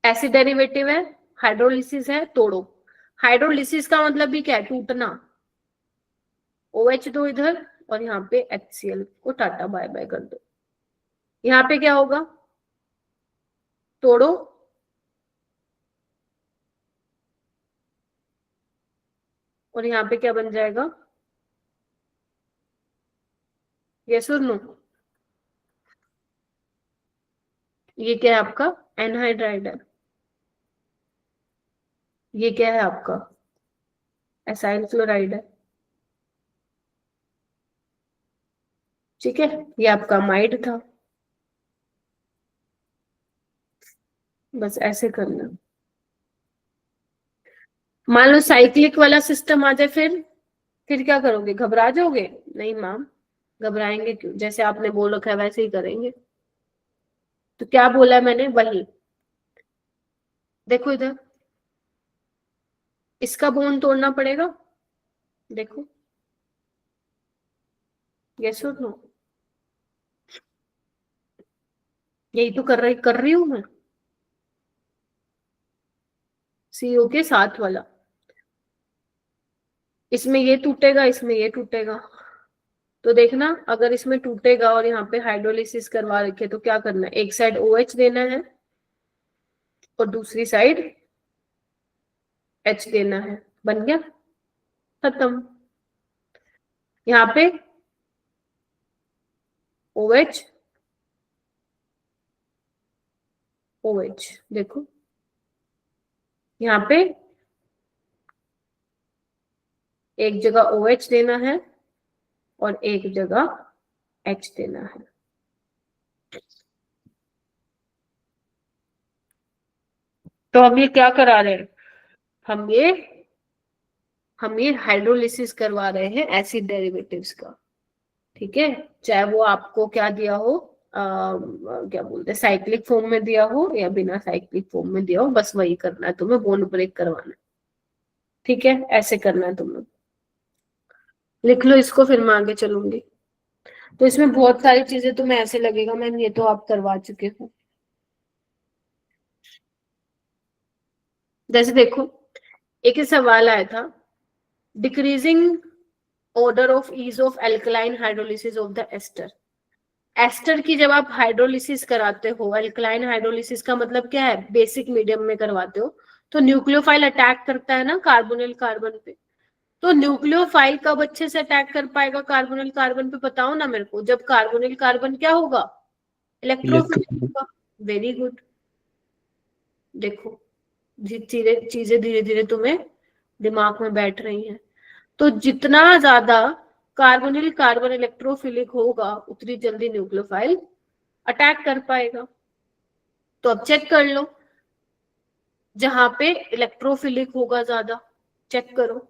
एसिड डेरिवेटिव है, हाइड्रोलिसिस है, तोड़ो। हाइड्रोलिसिस का मतलब भी क्या है, टूटना। OH दो इधर और यहाँ पे HCl को टाटा बाय बाय कर दो। यहाँ पे क्या होगा, तोड़ो, और यहाँ पे क्या बन जाएगा, यस और नो। ये क्या है आपका, एनहाइड्राइड है, ये क्या है आपका, एसाइल क्लोराइड है, ठीक है, ये आपका अमाइड था। बस ऐसे करना। मान लो साइक्लिक वाला सिस्टम आ जाए, फिर क्या करोगे, घबरा जाओगे। नहीं मैम, घबराएंगे क्यों, जैसे आपने बोल रखा है वैसे ही करेंगे। तो क्या बोला है मैंने, वही देखो इधर, इसका बोन तोड़ना पड़ेगा, देखो, यस और नो। यही तो कर रही हूं मैं, CO के साथ वाला। इसमें ये टूटेगा, इसमें ये टूटेगा, तो देखना अगर इसमें टूटेगा और यहाँ पे हाइड्रोलिसिस करवा रखे तो क्या करना है, एक साइड OH देना है और दूसरी साइड H देना है, बन गया, खत्म। यहाँ पे OH OH, देखो यहाँ पे एक जगह OH देना है और एक जगह H देना है। तो हम ये क्या करा रहे हैं, हम ये हाइड्रोलिसिस करवा रहे हैं एसिड डेरिवेटिव्स का। ठीक है, चाहे वो आपको क्या दिया हो, क्या बोलते हैं, साइक्लिक फॉर्म में दिया हो या बिना साइक्लिक फॉर्म में दिया हो, बस वही करना है तुम्हें, बॉन्ड ब्रेक करवाना है। ठीक है, ऐसे करना है तुम्हें, लिख लो इसको, फिर मैं आगे चलूंगी। तो इसमें बहुत सारी चीजें तुम्हें ऐसे लगेगा मैम ये तो आप करवा चुके हो। जैसे देखो, एक ही सवाल आया था, decreasing order of ease of alkaline hydrolysis of the ester. Ester की जब आप हाइड्रोलिसिस कराते हो, एल्कलाइन हाइड्रोलिसिस का मतलब क्या है, बेसिक मीडियम में करवाते हो, तो न्यूक्लियोफाइल अटैक करता है ना कार्बोनिल कार्बन पे। तो न्यूक्लियोफाइल कब अच्छे से अटैक कर पाएगा कार्बोनिल कार्बन पे, बताओ ना मेरे को, जब कार्बोनिल कार्बन क्या होगा, इलेक्ट्रोफिलिक होगा। Very good. देखो चीजें धीरे धीरे तुम्हें दिमाग में बैठ रही हैं। तो जितना ज्यादा कार्बोनिल कार्बन इलेक्ट्रोफिलिक होगा उतनी जल्दी न्यूक्लियोफाइल अटैक कर पाएगा। तो अब चेक कर लो, जहां पे इलेक्ट्रोफिलिक होगा ज्यादा, चेक करो।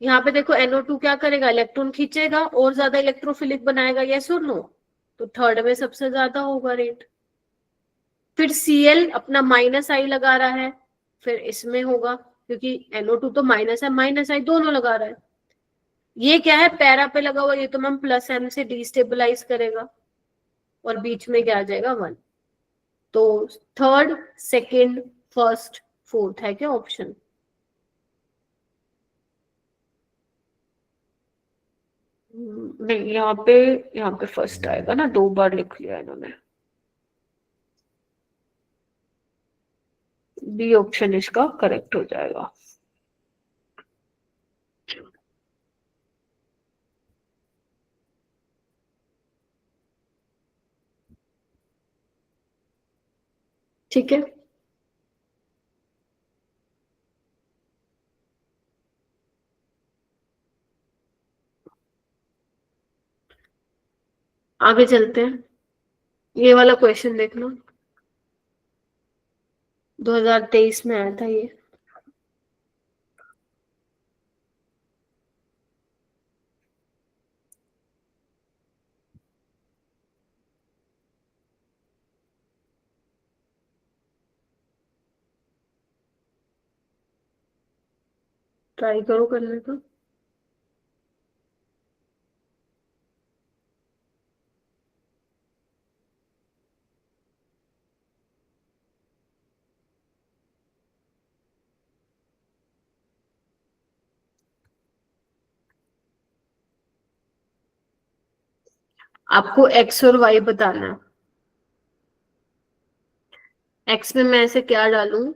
यहाँ पे देखो NO2 क्या करेगा, इलेक्ट्रॉन खींचेगा और ज्यादा इलेक्ट्रोफिलिक बनाएगा, यस और नो। तो थर्ड में सबसे ज्यादा होगा रेट। फिर Cl अपना माइनस आई लगा रहा है, फिर इसमें होगा, क्योंकि NO2 तो माइनस है माइनस आई दोनों लगा रहा है। ये क्या है, पैरा पे लगा हुआ, ये तो मैम प्लस M से डिस्टेबलाइज करेगा, और बीच में क्या आ जाएगा 1। तो थर्ड, सेकंड, फर्स्ट, फोर्थ है क्या ऑप्शन। नहीं, यहाँ पे फर्स्ट आएगा ना, 2 बार लिख लिया इन्होंने। बी ऑप्शन इसका करेक्ट हो जाएगा। ठीक है, आगे चलते हैं। ये वाला क्वेश्चन देखना, 2023 में आया था ये। ट्राई करो करने का। आपको एक्स और वाई बताना है। एक्स में मैं ऐसे क्या डालूं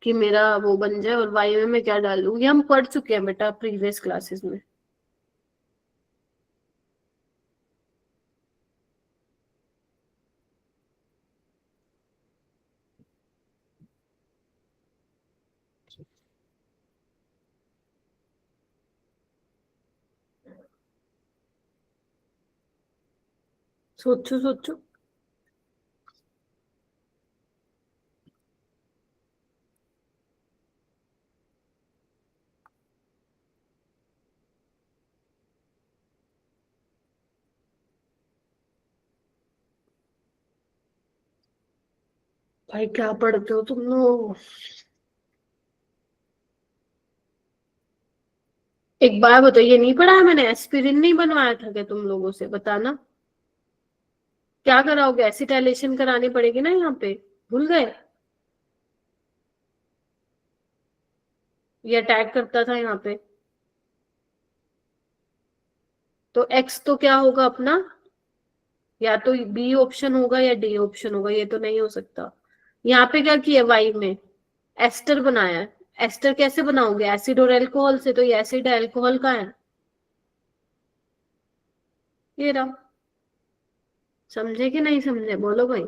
कि मेरा वो बन जाए, और वाई में मैं क्या डालूं, ये हम पढ़ चुके हैं बेटा प्रीवियस क्लासेस में। सोचो सोचो। भाई क्या पढ़ते हो तुम लोग। एक बार बताओ, ये नहीं पढ़ा है मैंने, एस्पिरिन नहीं बनवाया था क्या तुम लोगों से, बताना। क्या कराओगे, एसिटाइलेशन करानी पड़ेगी ना यहाँ पे, भूल गए। ये अटैक करता था यहाँ पे। तो एक्स तो क्या होगा अपना, या तो बी ऑप्शन होगा या डी ऑप्शन होगा, ये तो नहीं हो सकता। यहाँ पे क्या किया, वाई में एस्टर बनाया है। एस्टर कैसे बनाओगे, एसिड और एल्कोहल से, तो ये एसिड है, एल्कोहल का है, ये रहा। समझे कि नहीं समझे, बोलो भाई।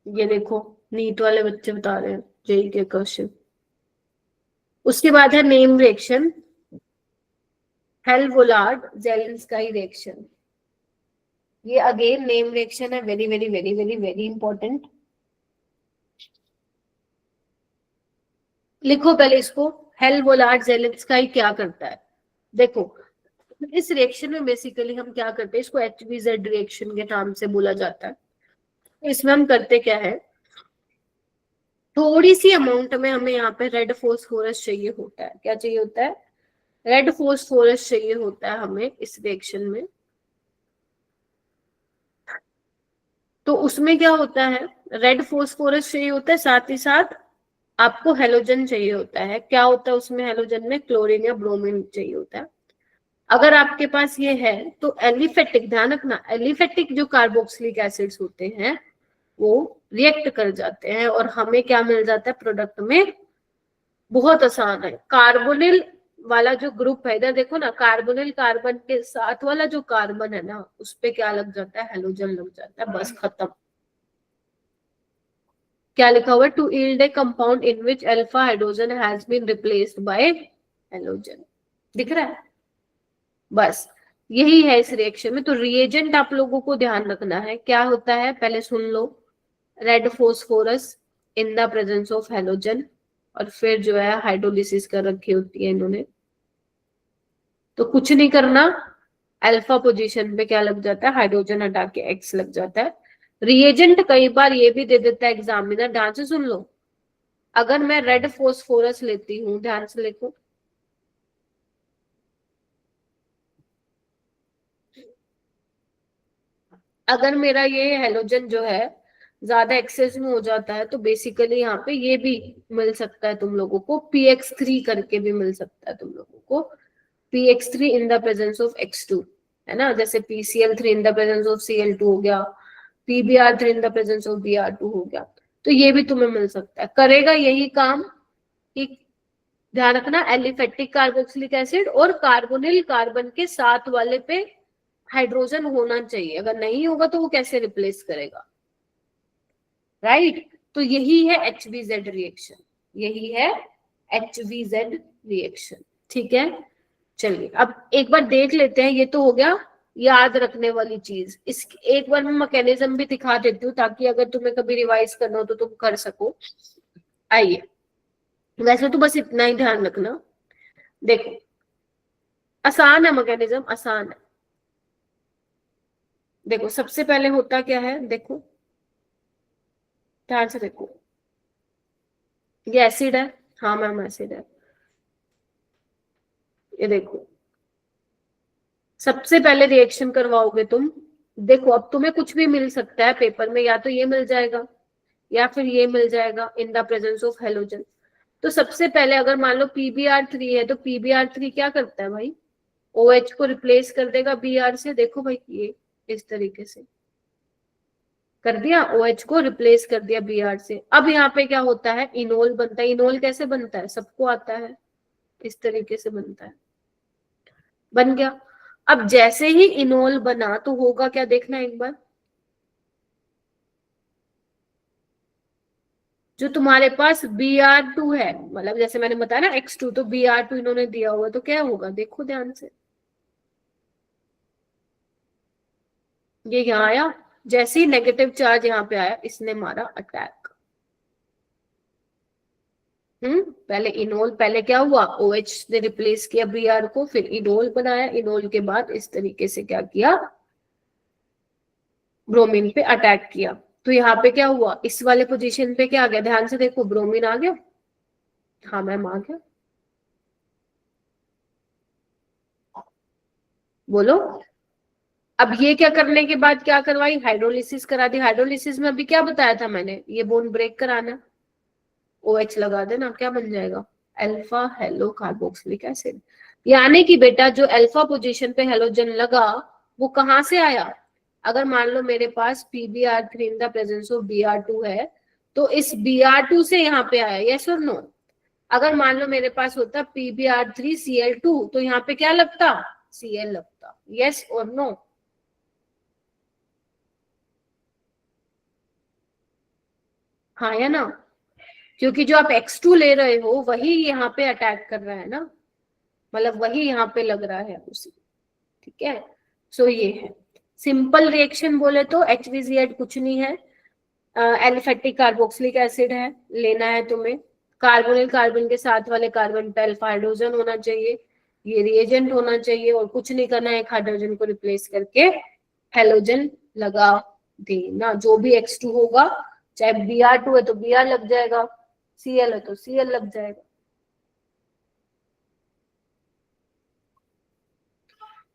ये देखो, नीट वाले बच्चे बता रहे हैं जेई के क्वेश्चन। उसके बाद है नेम रिएक्शन, हेल्वोलार्ड जेलेंस्काई रिएक्शन। ये अगेन नेम रिएक्शन है, very very very very very important. लिखो पहले इसको, हेलवोलार्ड ज़ेलेंस्काई क्या करता है, देखो इस रिएक्शन में बेसिकली हम क्या करते हैं, इसको HBZ रिएक्शन के नाम से बोला जाता है। इसमें हम करते क्या है, थोड़ी सी अमाउंट में हमें यहाँ पे रेड फॉस्फोरस चाहिए होता है। क्या चाहिए होता है, रेड फॉस्फोरस चाहिए होता है हमें इस रिएक्शन में। तो उसमें क्या होता है, रेड फॉस्फोरस चाहिए होता है, साथ ही साथ आपको हेलोजन चाहिए होता है। क्या होता है उसमें, हेलोजन में क्लोरीन या ब्रोमीन चाहिए होता है। अगर आपके पास ये है तो एलिफेटिक, ध्यान रखना, एलिफेटिक जो कार्बोक्सिलिक एसिड्स होते हैं वो रिएक्ट कर जाते हैं और हमें क्या मिल जाता है प्रोडक्ट में। बहुत आसान है। कार्बोनिल वाला जो ग्रुप है, इधर देखो ना, कार्बोनिल कार्बन के साथ वाला जो कार्बन है ना, उस पे क्या लग जाता है, हेलोजन लग जाता है, बस खत्म। क्या लिखा हुआ है, to yield a compound in which alpha hydrogen has been replaced by halogen, दिख रहा है, बस यही है इस रिएक्शन में। तो रिएजेंट आप लोगों को ध्यान रखना है क्या होता है, पहले सुन लो, red phosphorus in the presence of halogen, और फिर जो है हाइड्रोलिसिस कर रखी होती है इन्होंने। तो कुछ नहीं करना, अल्फा पोजीशन पे क्या लग जाता है, हाइड्रोजन हटा के एक्स लग जाता है। रिएजेंट कई बार ये भी दे देता है एग्जामिनर, ध्यान से सुन लो। अगर मैं रेड फोस्फोरस लेती हूँ, ध्यान से लिखो, अगर मेरा ये हेलोजन जो है ज्यादा एक्सेस में हो जाता है तो बेसिकली यहाँ पे ये भी मिल सकता है तुम लोगों को, PX3 करके भी मिल सकता है तुम लोगों को, PX3 in the presence of X2, है ना, जैसे PCl3 in the presence of Cl2 हो गया, PBr3 in the presence of Br2 हो गया। तो ये भी तुम्हें मिल सकता है, करेगा यही काम। ठीक, ध्यान रखना, एलिफेटिक कार्बोक्सिलिक एसिड और कार्बोनिल कार्बन के साथ वाले पे हाइड्रोजन होना चाहिए, अगर नहीं होगा तो वो कैसे रिप्लेस करेगा, राइट। तो यही है HBZ रिएक्शन, यही है HBZ रिएक्शन, ठीक है। चलिए अब एक बार देख लेते हैं, ये तो हो गया याद रखने वाली चीज। इस एक बार मैं मैकेनिज्म भी दिखा देती हूँ ताकि अगर तुम्हें कभी रिवाइज करना हो तो तुम कर सको। आइए, वैसे तो बस इतना ही ध्यान रखना, देखो आसान है मैकेनिज्म, आसान है। देखो सबसे पहले होता क्या है, देखो ध्यान से देखो, ये एसिड है, हाँ मैम एसिड है, ये देखो सबसे पहले रिएक्शन करवाओगे तुम, देखो अब तुम्हें कुछ भी मिल सकता है पेपर में, या तो ये मिल जाएगा या फिर ये मिल जाएगा इन द प्रेजेंस ऑफ हेलोजन। तो सबसे पहले अगर मान लो PBr3 है तो PBr3 क्या करता है भाई, OH को रिप्लेस कर देगा Br से, देखो भाई ये इस तरीके से कर दिया, OH को रिप्लेस कर दिया Br से। अब यहाँ पे क्या होता है, इनोल बनता है। इनोल कैसे बनता है, सबको आता है, इस तरीके से बनता है, बन गया। अब जैसे ही इनोल बना तो होगा क्या, देखना एक बार, जो तुम्हारे पास Br2 है, मतलब जैसे मैंने बताया ना X2, तो Br2 इन्होंने दिया हुआ, तो क्या होगा देखो ध्यान से, ये यहाँ आया, जैसे ही नेगेटिव चार्ज यहाँ पे आया इसने मारा अटैक। पहले इनोल, पहले क्या हुआ, OH ने रिप्लेस किया Br को, फिर इनोल बनाया, इनोल के बाद इस तरीके से क्या किया, ब्रोमीन पे अटैक किया। तो यहाँ पे क्या हुआ, इस वाले पोजीशन पे क्या आ गया, ध्यान से देखो, ब्रोमीन आ गया, हाँ मैम आ गया, बोलो। अब ये क्या करने के बाद क्या करवाई, हाइड्रोलिसिस करा दी। हाइड्रोलिसिस में अभी क्या बताया था मैंने, ये बोन ब्रेक कराना, OH लगा देना, क्या बन जाएगा, अल्फा हेलो कार्बोक्सिलिक एसिड। यानी कि बेटा जो अल्फा पोजीशन पे हेलोजन लगा वो कहां से आया, अगर मान लो मेरे पास PBr3 in the presence of Br2 है तो इस Br2 से यहाँ पे आया, यस और नो। अगर मान लो मेरे पास होता PBr3Cl2 तो यहाँ पे क्या लगता, Cl लगता, यस और नो। हाँ या ना, क्योंकि जो आप X2 ले रहे हो वही यहाँ पे अटैक कर रहा है ना, मतलब वही यहाँ पे लग रहा है उसी, ठीक है। सो ये है सिंपल रिएक्शन, बोले तो HBZ कुछ नहीं है, एलिफेटिक कार्बोक्सिलिक एसिड है, लेना है तुम्हें, कार्बोनिल कार्बन के साथ वाले कार्बन पे अल्फा हाइड्रोजन होना चाहिए, ये रिएजेंट होना चाहिए, और कुछ नहीं करना है, एक हाइड्रोजन को रिप्लेस करके हेलोजन लगा देना। जो भी X2 होगा, चाहे Br2 है तो Br लग जाएगा, Cl है तो Cl लग जाएगा।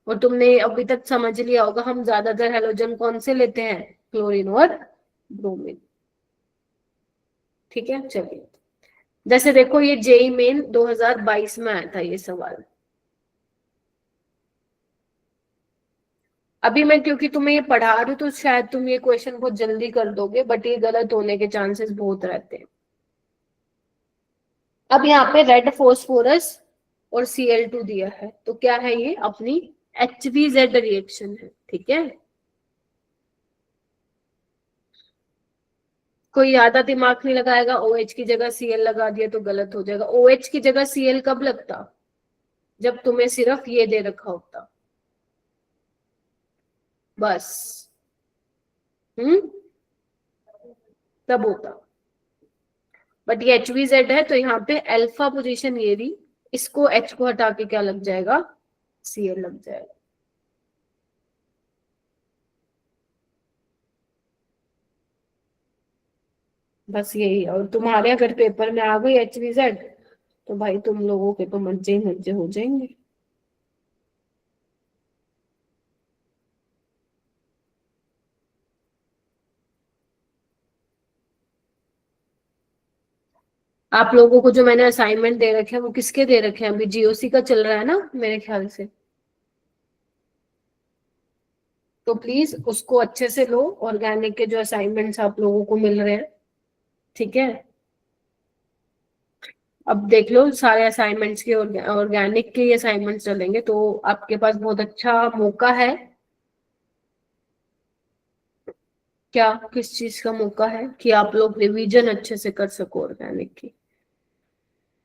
और तुमने अभी तक समझ लिया होगा हम ज्यादातर हेलोजन कौन से लेते हैं, क्लोरीन और ब्रोमीन। ठीक है, चलिए। जैसे देखो ये जेई मेन 2022 में आया था ये सवाल। अभी मैं क्योंकि तुम्हें ये पढ़ा रही हूँ तो शायद तुम ये क्वेश्चन बहुत जल्दी कर दोगे, बट ये गलत होने के चांसेस बहुत रहते हैं। अब यहाँ पे रेड फॉस्फोरस और Cl2 दिया है, तो क्या है ये अपनी HVZ रिएक्शन है। ठीक है, कोई ज्यादा दिमाग नहीं लगाएगा, OH की जगह Cl लगा दिया तो गलत हो जाएगा। OH की जगह Cl कब लगता, जब तुम्हें सिर्फ ये दे रखा होता, बस। तब होता। बट ये HVZ है तो यहाँ पे अल्फा पोजीशन ये रही, इसको H को हटा के क्या लग जाएगा, Cl लग जाएगा। बस यही। और तुम्हारे अगर पेपर में आ गई HVZ तो भाई तुम लोगों के तो मजे ही मजे हो जाएंगे। आप लोगों को जो मैंने असाइनमेंट दे रखे हैं वो किसके दे रखे हैं, अभी GOC का चल रहा है ना मेरे ख्याल से, तो प्लीज उसको अच्छे से लो। ऑर्गेनिक के जो असाइनमेंट्स आप लोगों को मिल रहे हैं, ठीक है, अब देख लो सारे असाइनमेंट्स के, ऑर्गेनिक के असाइनमेंट्स चलेंगे तो आपके पास बहुत अच्छा मौका है। क्या, किस चीज का मौका है कि आप लोग रिवीजन अच्छे से कर सको ऑर्गेनिक की।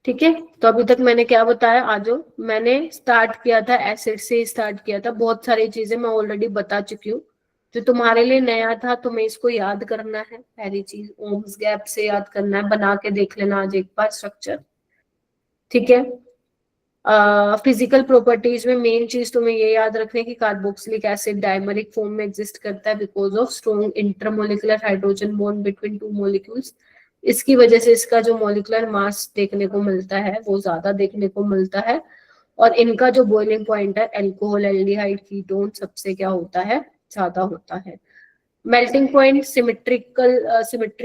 ठीक है, तो अभी तक मैंने क्या बताया, आजो मैंने स्टार्ट किया था एसिड से, स्टार्ट किया था, बहुत सारी चीजें मैं ऑलरेडी बता चुकी हूँ। जो तुम्हारे लिए नया था तुम्हें इसको याद करना है। पहली चीज ओम्स गैप से याद करना है, बना के देख लेना आज एक बार स्ट्रक्चर। ठीक है, फिजिकल प्रॉपर्टीज में मेन चीज तुम्हें ये याद रखने की, कार्बोक्सिलिक एसिड डायमरिक फॉर्म में एग्जिस्ट करता है because of strong intermolecular hydrogen bond between two molecules. इसकी वजह से इसका जो मॉलिकुलर मास देखने को मिलता है वो ज्यादा देखने को मिलता है, और इनका जो बॉइलिंग पॉइंट है अल्कोहल एल्डिहाइड कीटोन सबसे क्या होता है, ज्यादा होता है। मेल्टिंग पॉइंट सिमेट्री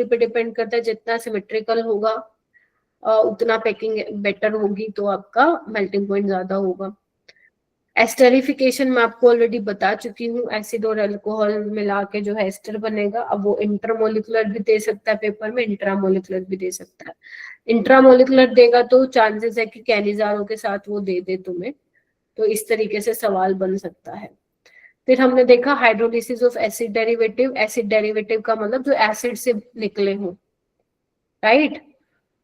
पे डिपेंड करता है, जितना सिमेट्रिकल होगा उतना पैकिंग बेटर होगी, तो आपका मेल्टिंग पॉइंट ज्यादा होगा। एस्टरिफिकेशन मैं आपको ऑलरेडी बता चुकी हूँ, एसिड और अल्कोहल मिला के जो है एस्टर बनेगा। अब वो इंटरमोलिकुलर भी दे सकता है पेपर में, इंट्रामोलिकुलर भी दे सकता है। इंट्रामोलिकुलर देगा तो चांसेस है कि कैनिजारो के साथ वो दे दे तुम्हें, तो इस तरीके से सवाल बन सकता है। फिर हमने देखा hydrolysis of acid derivative. Acid derivative का मतलब जो एसिड से निकले हों, राइट,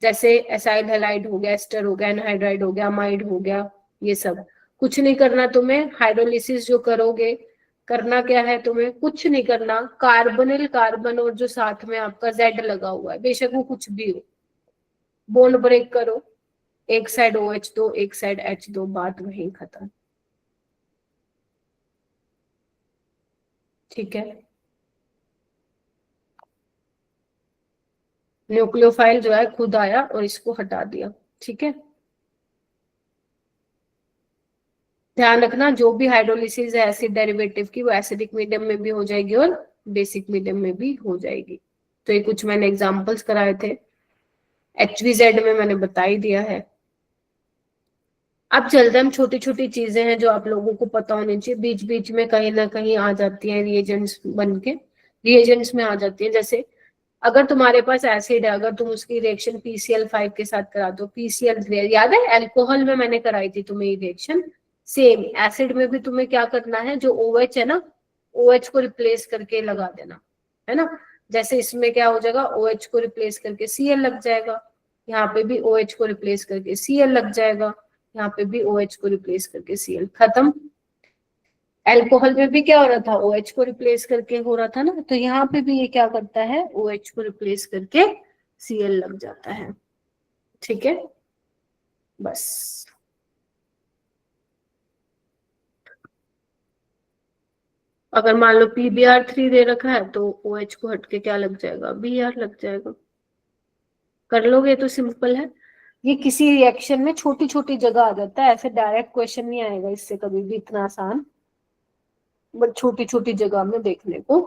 जैसे एसाइल हैलाइड हो गया, एस्टर हो गया, एनहाइड्राइड हो गया, अमाइड हो गया, ये सब। कुछ नहीं करना तुम्हें, हाइड्रोलिसिस जो करोगे, करना क्या है तुम्हें, कुछ नहीं करना, कार्बोनिल कार्बन और जो साथ में आपका Z लगा हुआ है, बेशक वो कुछ भी हो, बॉन्ड ब्रेक करो, एक साइड OH दो, एक साइड H दो, बात वहीं खत्म। ठीक है, न्यूक्लियोफाइल जो है खुद आया और इसको हटा दिया। ठीक है, ध्यान रखना जो भी हाइड्रोलिसिस है एसिड डेरिवेटिव की, वो एसिडिक मीडियम में भी हो जाएगी और बेसिक मीडियम में भी हो जाएगी। तो ये कुछ मैंने एग्जांपल्स कराए थे, HVZ में मैंने बता ही दिया है। अब चलते हम, छोटी छोटी चीजें हैं जो आप लोगों को पता होनी चाहिए, बीच बीच में कहीं ना कहीं आ जाती हैं रिएजेंट्स बन के, रिएजेंट्स में आ जाती है। जैसे अगर तुम्हारे पास एसिड है, अगर तुम उसकी रिएक्शन PCl5 के साथ करा दो, PCl, याद है अल्कोहल में मैंने कराई थी तुम्हें ये रिएक्शन, सेम एसिड में भी तुम्हें क्या करना है, जो OH है ना, OH को रिप्लेस करके लगा देना, है ना। जैसे इसमें क्या हो जाएगा, OH को रिप्लेस करके Cl लग जाएगा, यहाँ पे भी OH को रिप्लेस करके Cl लग जाएगा, यहाँ पे भी OH को रिप्लेस करके Cl, खत्म। अल्कोहल में भी क्या हो रहा था, OH को रिप्लेस करके हो रहा था ना, तो यहाँ पे भी ये क्या करता है, OH को रिप्लेस करके Cl लग जाता है। ठीक है, बस। अगर मान लो PBr3 दे रखा है तो OH को हटके क्या लग जाएगा, Br लग जाएगा। कर लोगे तो सिंपल है। ये किसी रिएक्शन में छोटी छोटी जगह आ जाता है, ऐसे डायरेक्ट क्वेश्चन नहीं आएगा इससे कभी भी इतना आसान, बट छोटी छोटी जगह में देखने को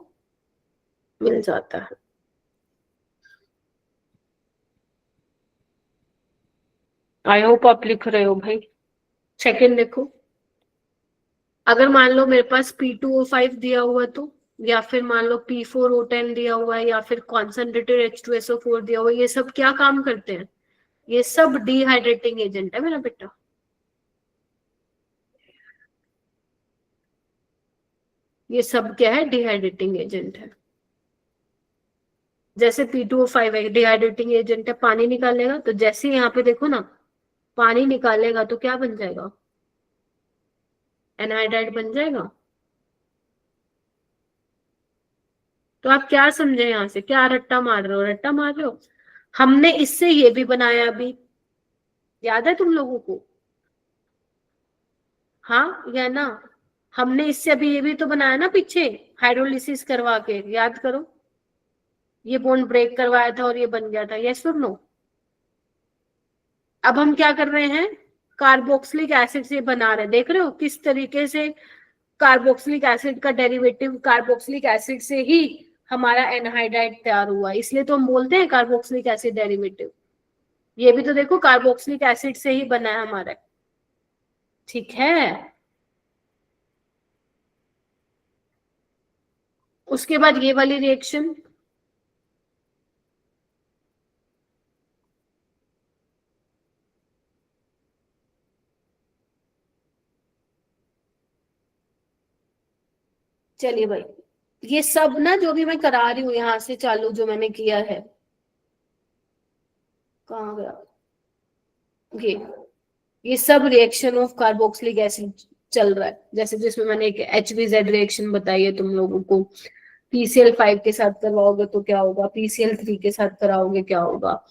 मिल जाता है। आई होप आप लिख रहे हो भाई। सेकंड देखो, अगर मान लो मेरे पास P2O5 दिया हुआ तो, या फिर मान लो P4O10 दिया हुआ है, या फिर कॉन्सेंट्रेटेड H2SO4 दिया हुआ है, ये सब क्या काम करते हैं? ये सब डिहाइड्रेटिंग एजेंट है मेरा बेटा। ये सब क्या है? डिहाइड्रेटिंग एजेंट है। जैसे P2O5 है, डिहाइड्रेटिंग एजेंट है, पानी निकालेगा, तो जैसे यहाँ पे देखो ना, पानी निकालेगा तो क्या बन जाएगा? एनहाइड्राइड बन जाएगा। तो आप क्या समझे यहाँ से? क्या रट्टा मार रहे हो? रट्टा मार रहे हो। हमने इससे ये भी बनाया अभी, याद है तुम लोगों को? हाँ या ना? हमने इससे अभी ये भी तो बनाया ना पीछे, हाइड्रोलिसिस करवा के, याद करो। ये बॉन्ड ब्रेक करवाया था और ये बन गया था, यस और नो? अब हम क्या कर रहे हैं? कार्बोक्सिलिक एसिड से बना रहे हैं। देख रहे हो किस तरीके से कार्बोक्सिलिक एसिड का डेरिवेटिव कार्बोक्सिलिक एसिड से ही हमारा एनहाइड्राइड तैयार हुआ, इसलिए तो हम बोलते हैं कार्बोक्सिलिक एसिड डेरिवेटिव। ये भी तो देखो कार्बोक्सिलिक एसिड से ही बना है हमारा, ठीक है। उसके बाद ये वाली रिएक्शन, चलिए भाई, ये सब ना जो भी मैं करा रही हूँ यहाँ से चालू, जो मैंने किया है, कहाँ गया ये सब रिएक्शन ऑफ कार्बोक्सिलिक एसिड चल रहा है। जैसे जिसमें मैंने एक HVZ रिएक्शन बताई है तुम लोगों को, PCl5 के साथ करवाओगे तो क्या होगा, PCl3 के साथ कराओगे क्या होगा,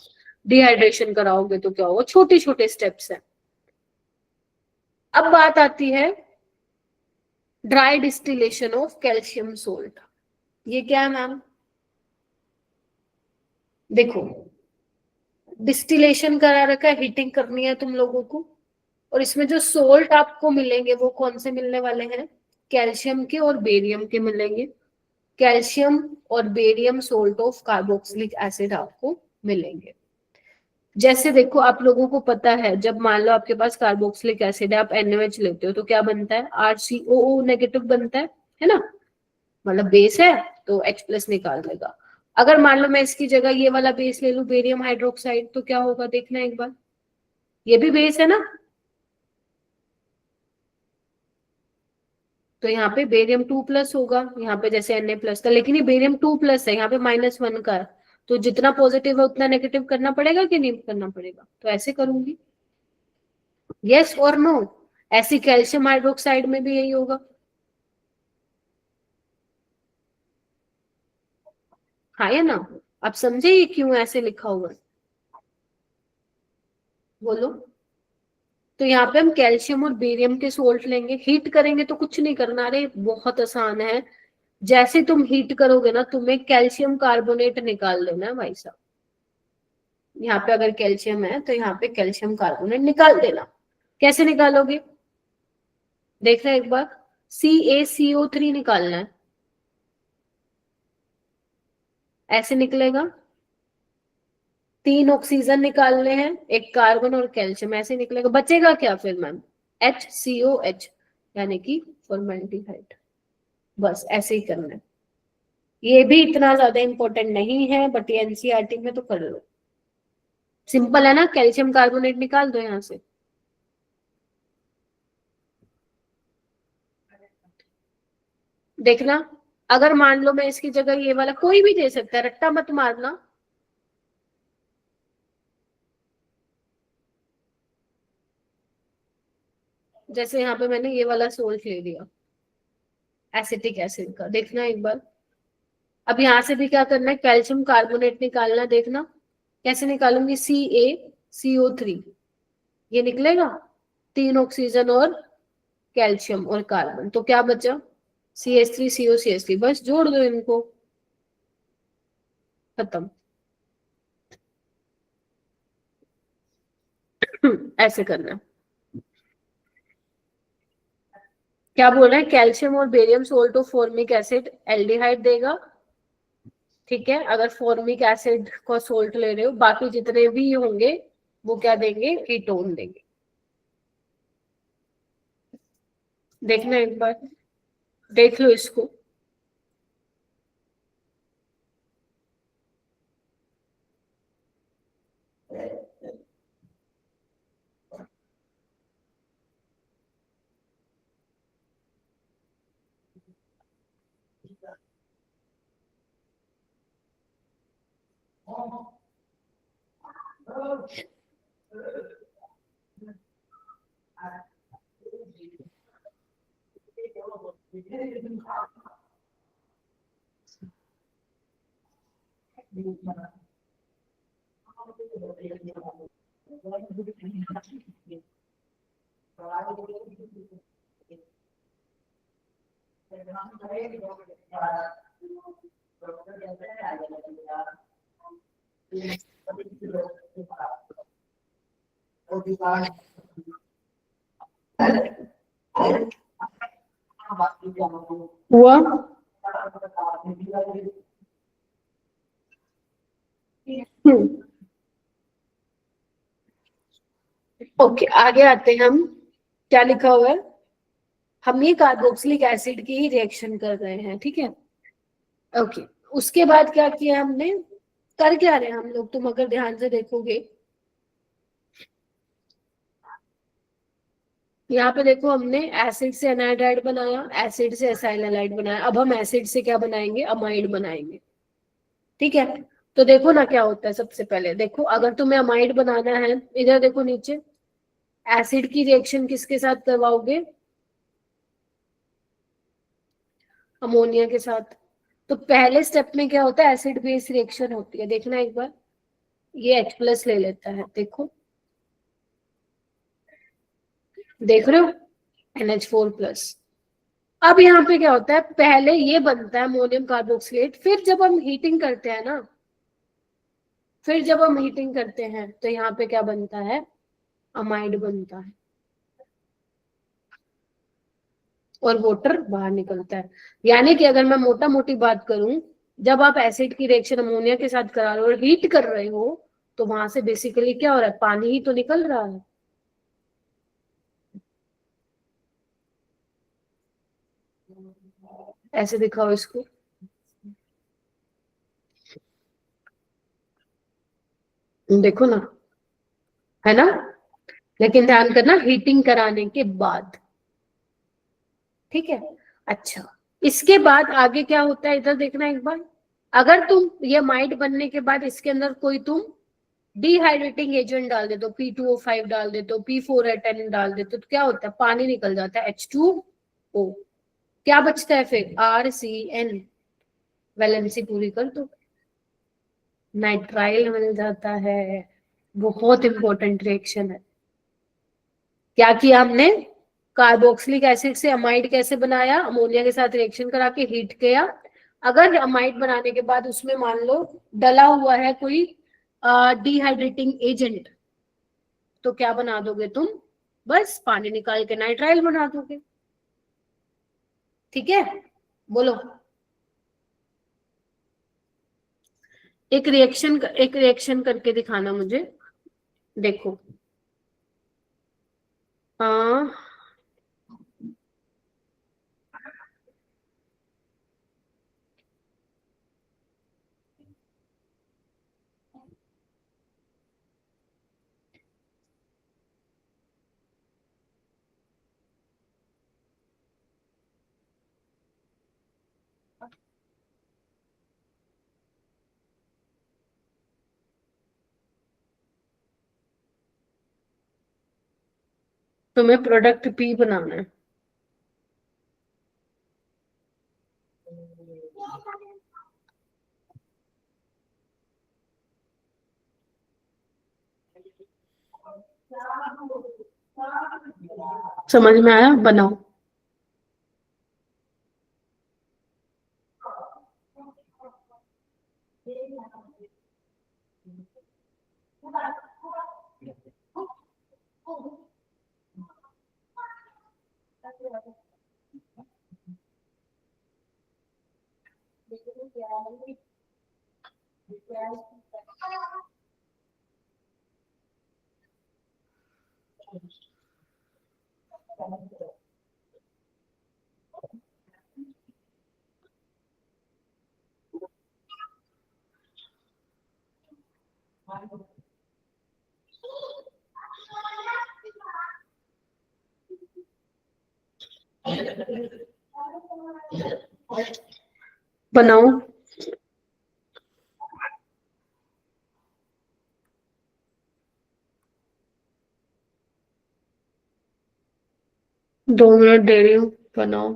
डिहाइड्रेशन कराओगे तो क्या होगा, छोटे छोटे स्टेप्स हैं। अब बात आती है dry distillation of calcium salt. ये क्या है मैम? देखो, डिस्टिलेशन करा रखा है, हीटिंग करनी है तुम लोगों को, और इसमें जो सोल्ट आपको मिलेंगे वो कौन से मिलने वाले हैं? कैल्शियम के और बेरियम के मिलेंगे। कैल्शियम और barium salt of carboxylic acid आपको मिलेंगे। जैसे देखो, आप लोगों को पता है, जब मान लो आपके पास कार्बोक्सिलिक एसिड है, आप NaOH लेते हो तो क्या बनता है? RCOO नेगेटिव बनता है ना? मतलब बेस है तो H+ निकाल देगा। अगर मान लो मैं इसकी जगह ये वाला बेस ले लूं, बेरियम हाइड्रोक्साइड, तो क्या होगा देखना एक बार। ये भी बेस है ना, तो यहाँ पे बेरियम 2+ होगा, यहाँ पे जैसे Na+ था, लेकिन ये बेरियम 2+ है, यहाँ पे -1 का है, तो जितना पॉजिटिव है उतना नेगेटिव करना पड़ेगा कि नहीं करना पड़ेगा? तो ऐसे करूंगी, यस और नो? ऐसी कैल्शियम हाइड्रोक्साइड में भी यही होगा। हाँ या ना? आप समझे ये क्यों ऐसे लिखा हुआ है? बोलो। तो यहाँ पे हम कैल्शियम और बेरियम के सोल्ट लेंगे, हीट करेंगे, तो कुछ नहीं करना, अरे बहुत आसान है। जैसे तुम हीट करोगे ना, तुम्हें कैल्शियम कार्बोनेट निकाल लेना है भाई साहब। यहाँ पे अगर कैल्शियम है तो यहाँ पे कैल्शियम कार्बोनेट निकाल देना। कैसे निकालोगे देखना एक बार। CaCO3 निकालना है, ऐसे निकलेगा। 3 ऑक्सीजन निकालने हैं, एक कार्बन और कैल्शियम, ऐसे निकलेगा। बचेगा क्या फिर मैम? HCOH, यानी कि फॉर्मेल्डिहाइड। बस ऐसे ही करना है। ये भी इतना ज्यादा इंपॉर्टेंट नहीं है, बट ये NCERT में तो कर लो, सिंपल है ना। कैल्शियम कार्बोनेट निकाल दो यहाँ से। देखना, अगर मान लो मैं इसकी जगह ये वाला, कोई भी दे सकता है, रट्टा मत मारना। जैसे यहाँ पे मैंने ये वाला सोल्ट ले लिया एसिटिक एसिड का, देखना एक बार। अब यहाँ से भी क्या करना है? कैल्शियम कार्बोनेट निकालना। देखना कैसे निकालूंगी, CO3, ये निकलेगा 3 ऑक्सीजन और कैल्शियम और कार्बन, तो क्या बचा CH3 CO CH3, बस जोड़ दो इनको, खत्म। ऐसे करना। क्या बोल रहे हैं, कैल्शियम और barium salt of formic acid aldehyde देगा, ठीक है। अगर फॉर्मिक एसिड का सोल्ट ले रहे हो, बाकी जितने भी होंगे वो क्या देंगे, कीटोन देंगे। देखना एक बार, देख लो इसको। हुआ? ओके, आगे आते हैं हम। क्या लिखा हुआ है, हम ये कार्बोक्सिलिक एसिड की ही रिएक्शन कर रहे हैं, ठीक है। ओके, उसके बाद क्या किया हमने, कर क्या रहे हैं हम लोग, तुम अगर ध्यान से देखोगे यहाँ पे देखो, हमने एसिड से एनाइड्राइड बनाया, एसिड से एसाइल हैलाइड बनाया, अब हम एसिड से क्या बनाएंगे, अमाइड बनाएंगे, ठीक है। तो देखो ना क्या होता है, सबसे पहले देखो, अगर तुम्हें अमाइड बनाना है, इधर देखो नीचे, एसिड की रिएक्शन किसके साथ करवाओगे, अमोनिया के साथ। तो पहले स्टेप में क्या होता है, एसिड बेस रिएक्शन होती है, देखना एक बार, ये H+ ले लेता है, देखो देख रहे हो, NH4+। अब यहाँ पे क्या होता है, पहले ये बनता है अमोनियम कार्बोक्सिलेट, फिर जब हम हीटिंग करते हैं ना, फिर जब हम हीटिंग करते हैं तो यहाँ पे क्या बनता है, अमाइड बनता है और वाटर बाहर निकलता है। यानी कि अगर मैं मोटा मोटी बात करूं, जब आप एसिड की रिएक्शन अमोनिया के साथ करा रहे हो और हीट कर रहे हो, तो वहां से बेसिकली क्या हो रहा है, पानी ही तो निकल रहा है। ऐसे दिखाओ इसको, देखो ना, है ना। लेकिन ध्यान करना, हीटिंग कराने के बाद, ठीक है। अच्छा, इसके बाद आगे क्या होता है, इधर देखना एक बार। अगर तुम ये माइट बनने के बाद इसके अंदर कोई तुम डिहाइड्रेटिंग एजेंट डाल देते हो, P2O5 डाल देते हो, P4A10 डाल देते हो, तो क्या होता है, पानी निकल जाता है, H2O। क्या बचता है फिर, RCN, वैलेंसी पूरी कर दो, नाइट्राइल मिल जाता है। बहुत इंपॉर्टेंट रिएक्शन है। क्या किया हमने, कार्बोक्सिलिक एसिड से अमाइड कैसे बनाया, अमोनिया के साथ रिएक्शन करा के हीट किया। अगर अमाइड बनाने के बाद उसमें मान लो डला हुआ है कोई डिहाइड्रेटिंग एजेंट, तो क्या बना दोगे तुम, बस पानी निकाल के नाइट्राइल बना दोगे, ठीक है। बोलो, एक रिएक्शन करके दिखाना मुझे, देखो। हाँ, तुम्हें प्रोडक्ट P बनाना है। समझ में आया? बनाओ। बनाओ। दो मिनट दे रही हूँ, बनाओ।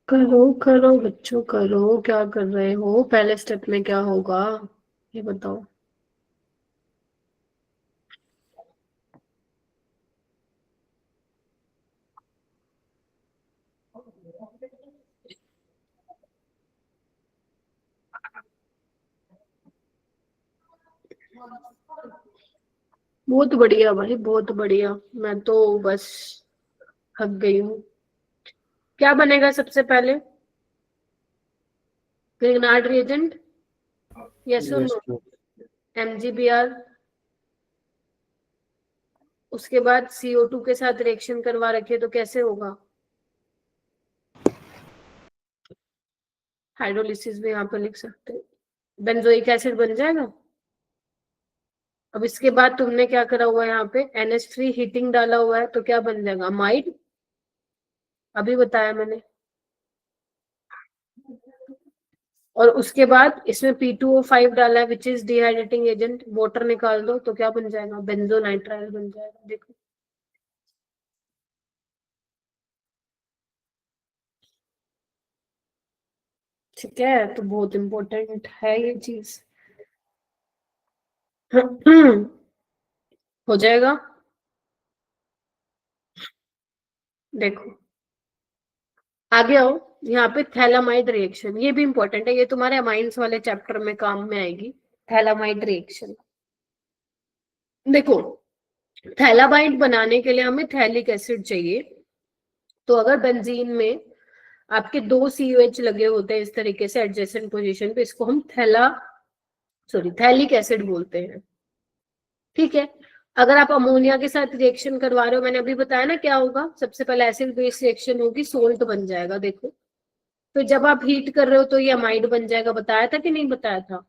करो करो बच्चों, करो। क्या कर रहे हो? पहले स्टेप में क्या होगा ये बताओ। बहुत बढ़िया भाई, बहुत बढ़िया। मैं तो बस थक गई हूँ। क्या बनेगा सबसे पहले? ग्रिग्नार्ड रिएजेंट, यस और Yes, नो? ma'am. एमजीबीआर। उसके बाद CO2 के साथ रिएक्शन करवा रखे तो कैसे होगा? हाइड्रोलिसिस भी यहाँ पर लिख सकते हैं। बेंजोइक एसिड बन जाएगा। अब इसके बाद तुमने क्या करा हुआ है? यहाँ पे NH3 हीटिंग डाला हुआ है तो क्या बन जाएगा? अमाइड। अभी बताया मैंने। और उसके बाद इसमें P2O5 डाला है which is dehydrating agent. Water निकाल दो तो क्या बन जाएगा? बेंजोनाइट्राइल बन जाएगा। देखो, ठीक है? तो बहुत इंपॉर्टेंट है ये चीज। हो जाएगा। देखो आगे आओ। यहाँ पे थैलामाइड रिएक्शन, ये भी इंपॉर्टेंट है, ये तुम्हारे अमाइंस वाले चैप्टर में काम में आएगी। थैलामाइड रिएक्शन देखो, थैलामाइड बनाने के लिए हमें थैलिक एसिड चाहिए। तो अगर बेंजीन में आपके दो COH लगे होते हैं इस तरीके से एडजेसेंट पोजीशन पे, इसको हम थैलिक एसिड बोलते हैं। ठीक है? अगर आप अमोनिया के साथ रिएक्शन करवा रहे हो, मैंने अभी बताया ना क्या होगा, सबसे पहले एसिड बेस रिएक्शन होगी, सोल्ट बन जाएगा। देखो, तो जब आप हीट कर रहे हो तो ये अमाइड बन जाएगा। बताया था कि नहीं बताया था?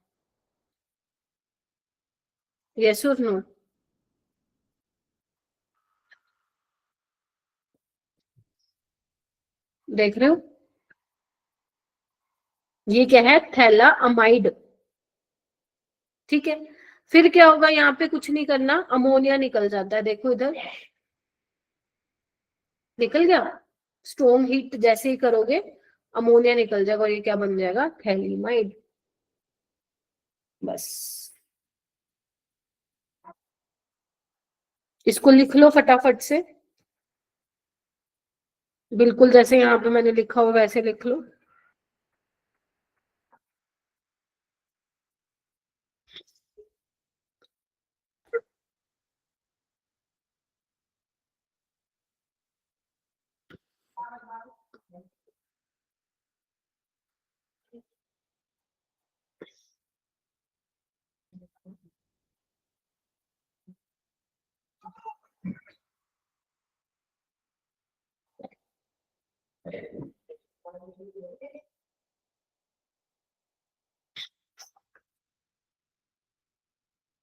यस और नो? देख रहे हो? ये क्या है? थैला अमाइड। ठीक है? फिर क्या होगा? यहाँ पे कुछ नहीं करना, अमोनिया निकल जाता है। देखो इधर निकल गया। स्ट्रॉन्ग हीट जैसे ही करोगे अमोनिया निकल जाएगा और ये क्या बन जाएगा? थैलीमाइड। बस इसको लिख लो फटाफट से, बिल्कुल जैसे यहाँ पे मैंने लिखा हुआ वैसे लिख लो।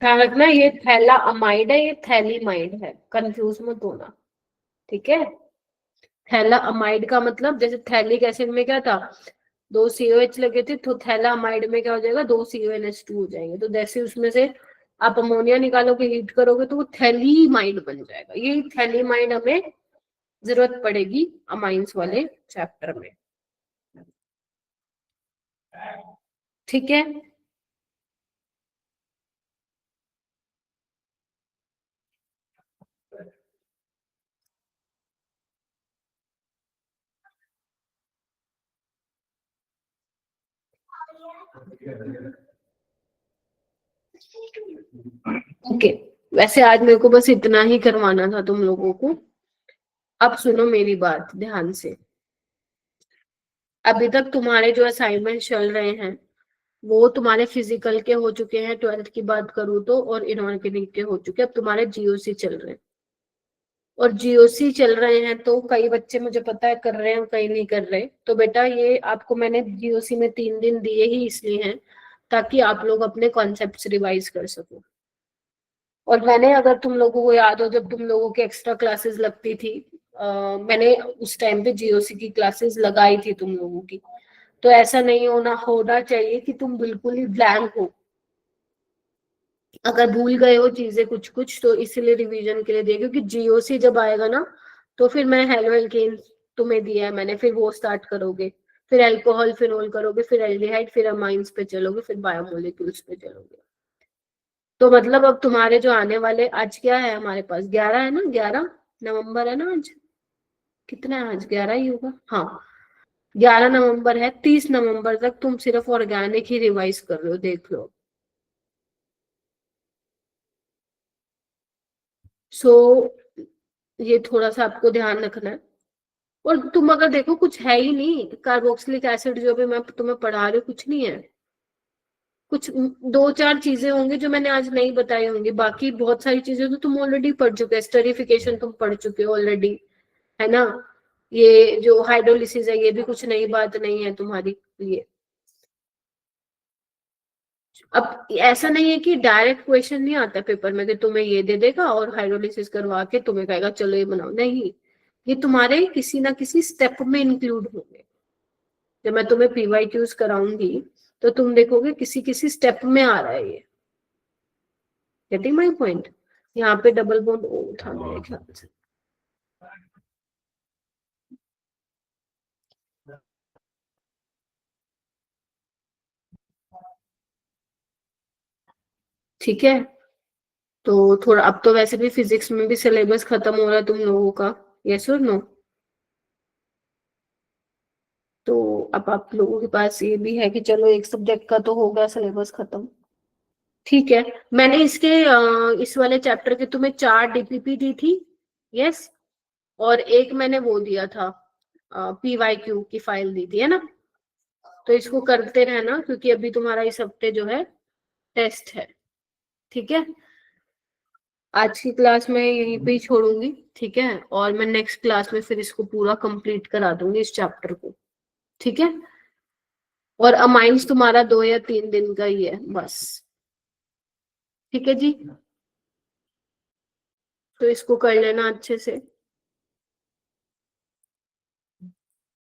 ध्यान रखना, ये थैला अमाइड है, ये थैलीमाइड है, कंफ्यूज मत होना, ठीक है। थैला अमाइड का मतलब जैसे थैलिक एसिड में क्या था, 2 COH लगे थे, तो थैला अमाइड में क्या हो जाएगा, 2 CONH2 हो जाएंगे। तो जैसे उसमें से आप अमोनिया निकालोगे, हीट करोगे, तो वो थैलीमाइड बन जाएगा। ये थैलीमाइड हमें जरूरत पड़ेगी अमाइंस वाले चैप्टर में, ठीक है। ओके, वैसे आज मेरे को बस इतना ही करवाना था तुम लोगों को। अब सुनो मेरी बात ध्यान से। अभी तक तुम्हारे जो असाइनमेंट चल रहे हैं वो तुम्हारे फिजिकल के हो चुके हैं, 12th की बात करूँ तो, और इनऑर्गेनिक के हो चुके हैं। अब तुम्हारे GOC चल रहे हैं, और GOC चल रहे हैं तो कई बच्चे मुझे पता है कर रहे हैं, कई नहीं कर रहे। तो बेटा ये आपको मैंने GOC में 3 दिन दिए ही इसलिए हैं ताकि आप लोग अपने कॉन्सेप्ट्स रिवाइज कर सको। और मैंने, अगर तुम लोगों को याद हो, जब तुम लोगों की एक्स्ट्रा क्लासेस लगती थी, मैंने उस टाइम पे GOC की क्लासेस लगाई थी तुम लोगों की। तो ऐसा नहीं होना चाहिए कि तुम बिल्कुल ही ब्लैंक हो। अगर भूल गए हो चीजें कुछ कुछ तो इसीलिए रिवीजन के लिए दिया, क्योंकि GOC जब आएगा ना तो फिर मैं हेलो एल्केन तुम्हें दिया है मैंने, फिर वो स्टार्ट करोगे, फिर अल्कोहल फिनोल करोगे, फिर एल्डिहाइड, फिर अमाइंस पे चलोगे, फिर बायोमोलिक्यूल्स पे चलोगे। तो मतलब अब तुम्हारे जो आने वाले, आज क्या है हमारे पास, 11 है ना, 11 नवंबर है ना आज, कितना है आज, 11 ही होगा, हाँ 11 नवंबर है। 30 नवंबर तक तुम सिर्फ ऑर्गेनिक ही रिवाइज कर रहे हो, देख लो। सो ये थोड़ा सा आपको ध्यान रखना है। और तुम अगर देखो कुछ है ही नहीं, कार्बोक्सिलिक एसिड जो भी मैं तुम्हें पढ़ा रही हूँ कुछ नहीं है, कुछ 2-4 चीजें होंगी जो मैंने आज नहीं बताई होंगी, बाकी बहुत सारी चीजें तो तुम ऑलरेडी पढ़ चुके हो। स्टरीफिकेशन तुम पढ़ चुके हो ऑलरेडी, है ना। ये जो हाइड्रोलिसिस है ये भी कुछ नई बात नहीं है तुम्हारी लिए। अब ऐसा नहीं है कि डायरेक्ट क्वेश्चन नहीं आता पेपर में कि तुम्हें ये दे देगा और हाइड्रोलिसिस करवा के तुम्हें कहेगा चलो ये बनाओ, नहीं, ये तुम्हारे किसी ना किसी स्टेप में इंक्लूड होंगे। जब मैं तुम्हें PYQs कराऊंगी तो तुम देखोगे किसी किसी स्टेप में आ रहा है ये। Getting my point. यहाँ पे डबल बॉन्ड O था मेरे ख्याल से। ठीक है, तो थोड़ा अब तो वैसे भी फिजिक्स में भी सिलेबस खत्म हो रहा है तुम लोगों का, यस और नो। तो अब आप लोगों के पास ये भी है कि चलो एक सब्जेक्ट का तो हो गया सिलेबस खत्म, ठीक है। मैंने इसके इस वाले चैप्टर के तुम्हें 4 DPP दी थी, यस, और एक मैंने वो दिया था PYQ की फाइल दी थी, है ना। तो इसको करते रहना क्योंकि अभी तुम्हारा इस हफ्ते जो है टेस्ट है, ठीक है। आज की क्लास में यहीं पे ही छोड़ूंगी, ठीक है, और मैं नेक्स्ट क्लास में फिर इसको पूरा कंप्लीट करा दूंगी इस चैप्टर को, ठीक है। और अमाइंस तुम्हारा 2 या 3 दिन का ही है बस, ठीक है जी। तो इसको कर लेना अच्छे से।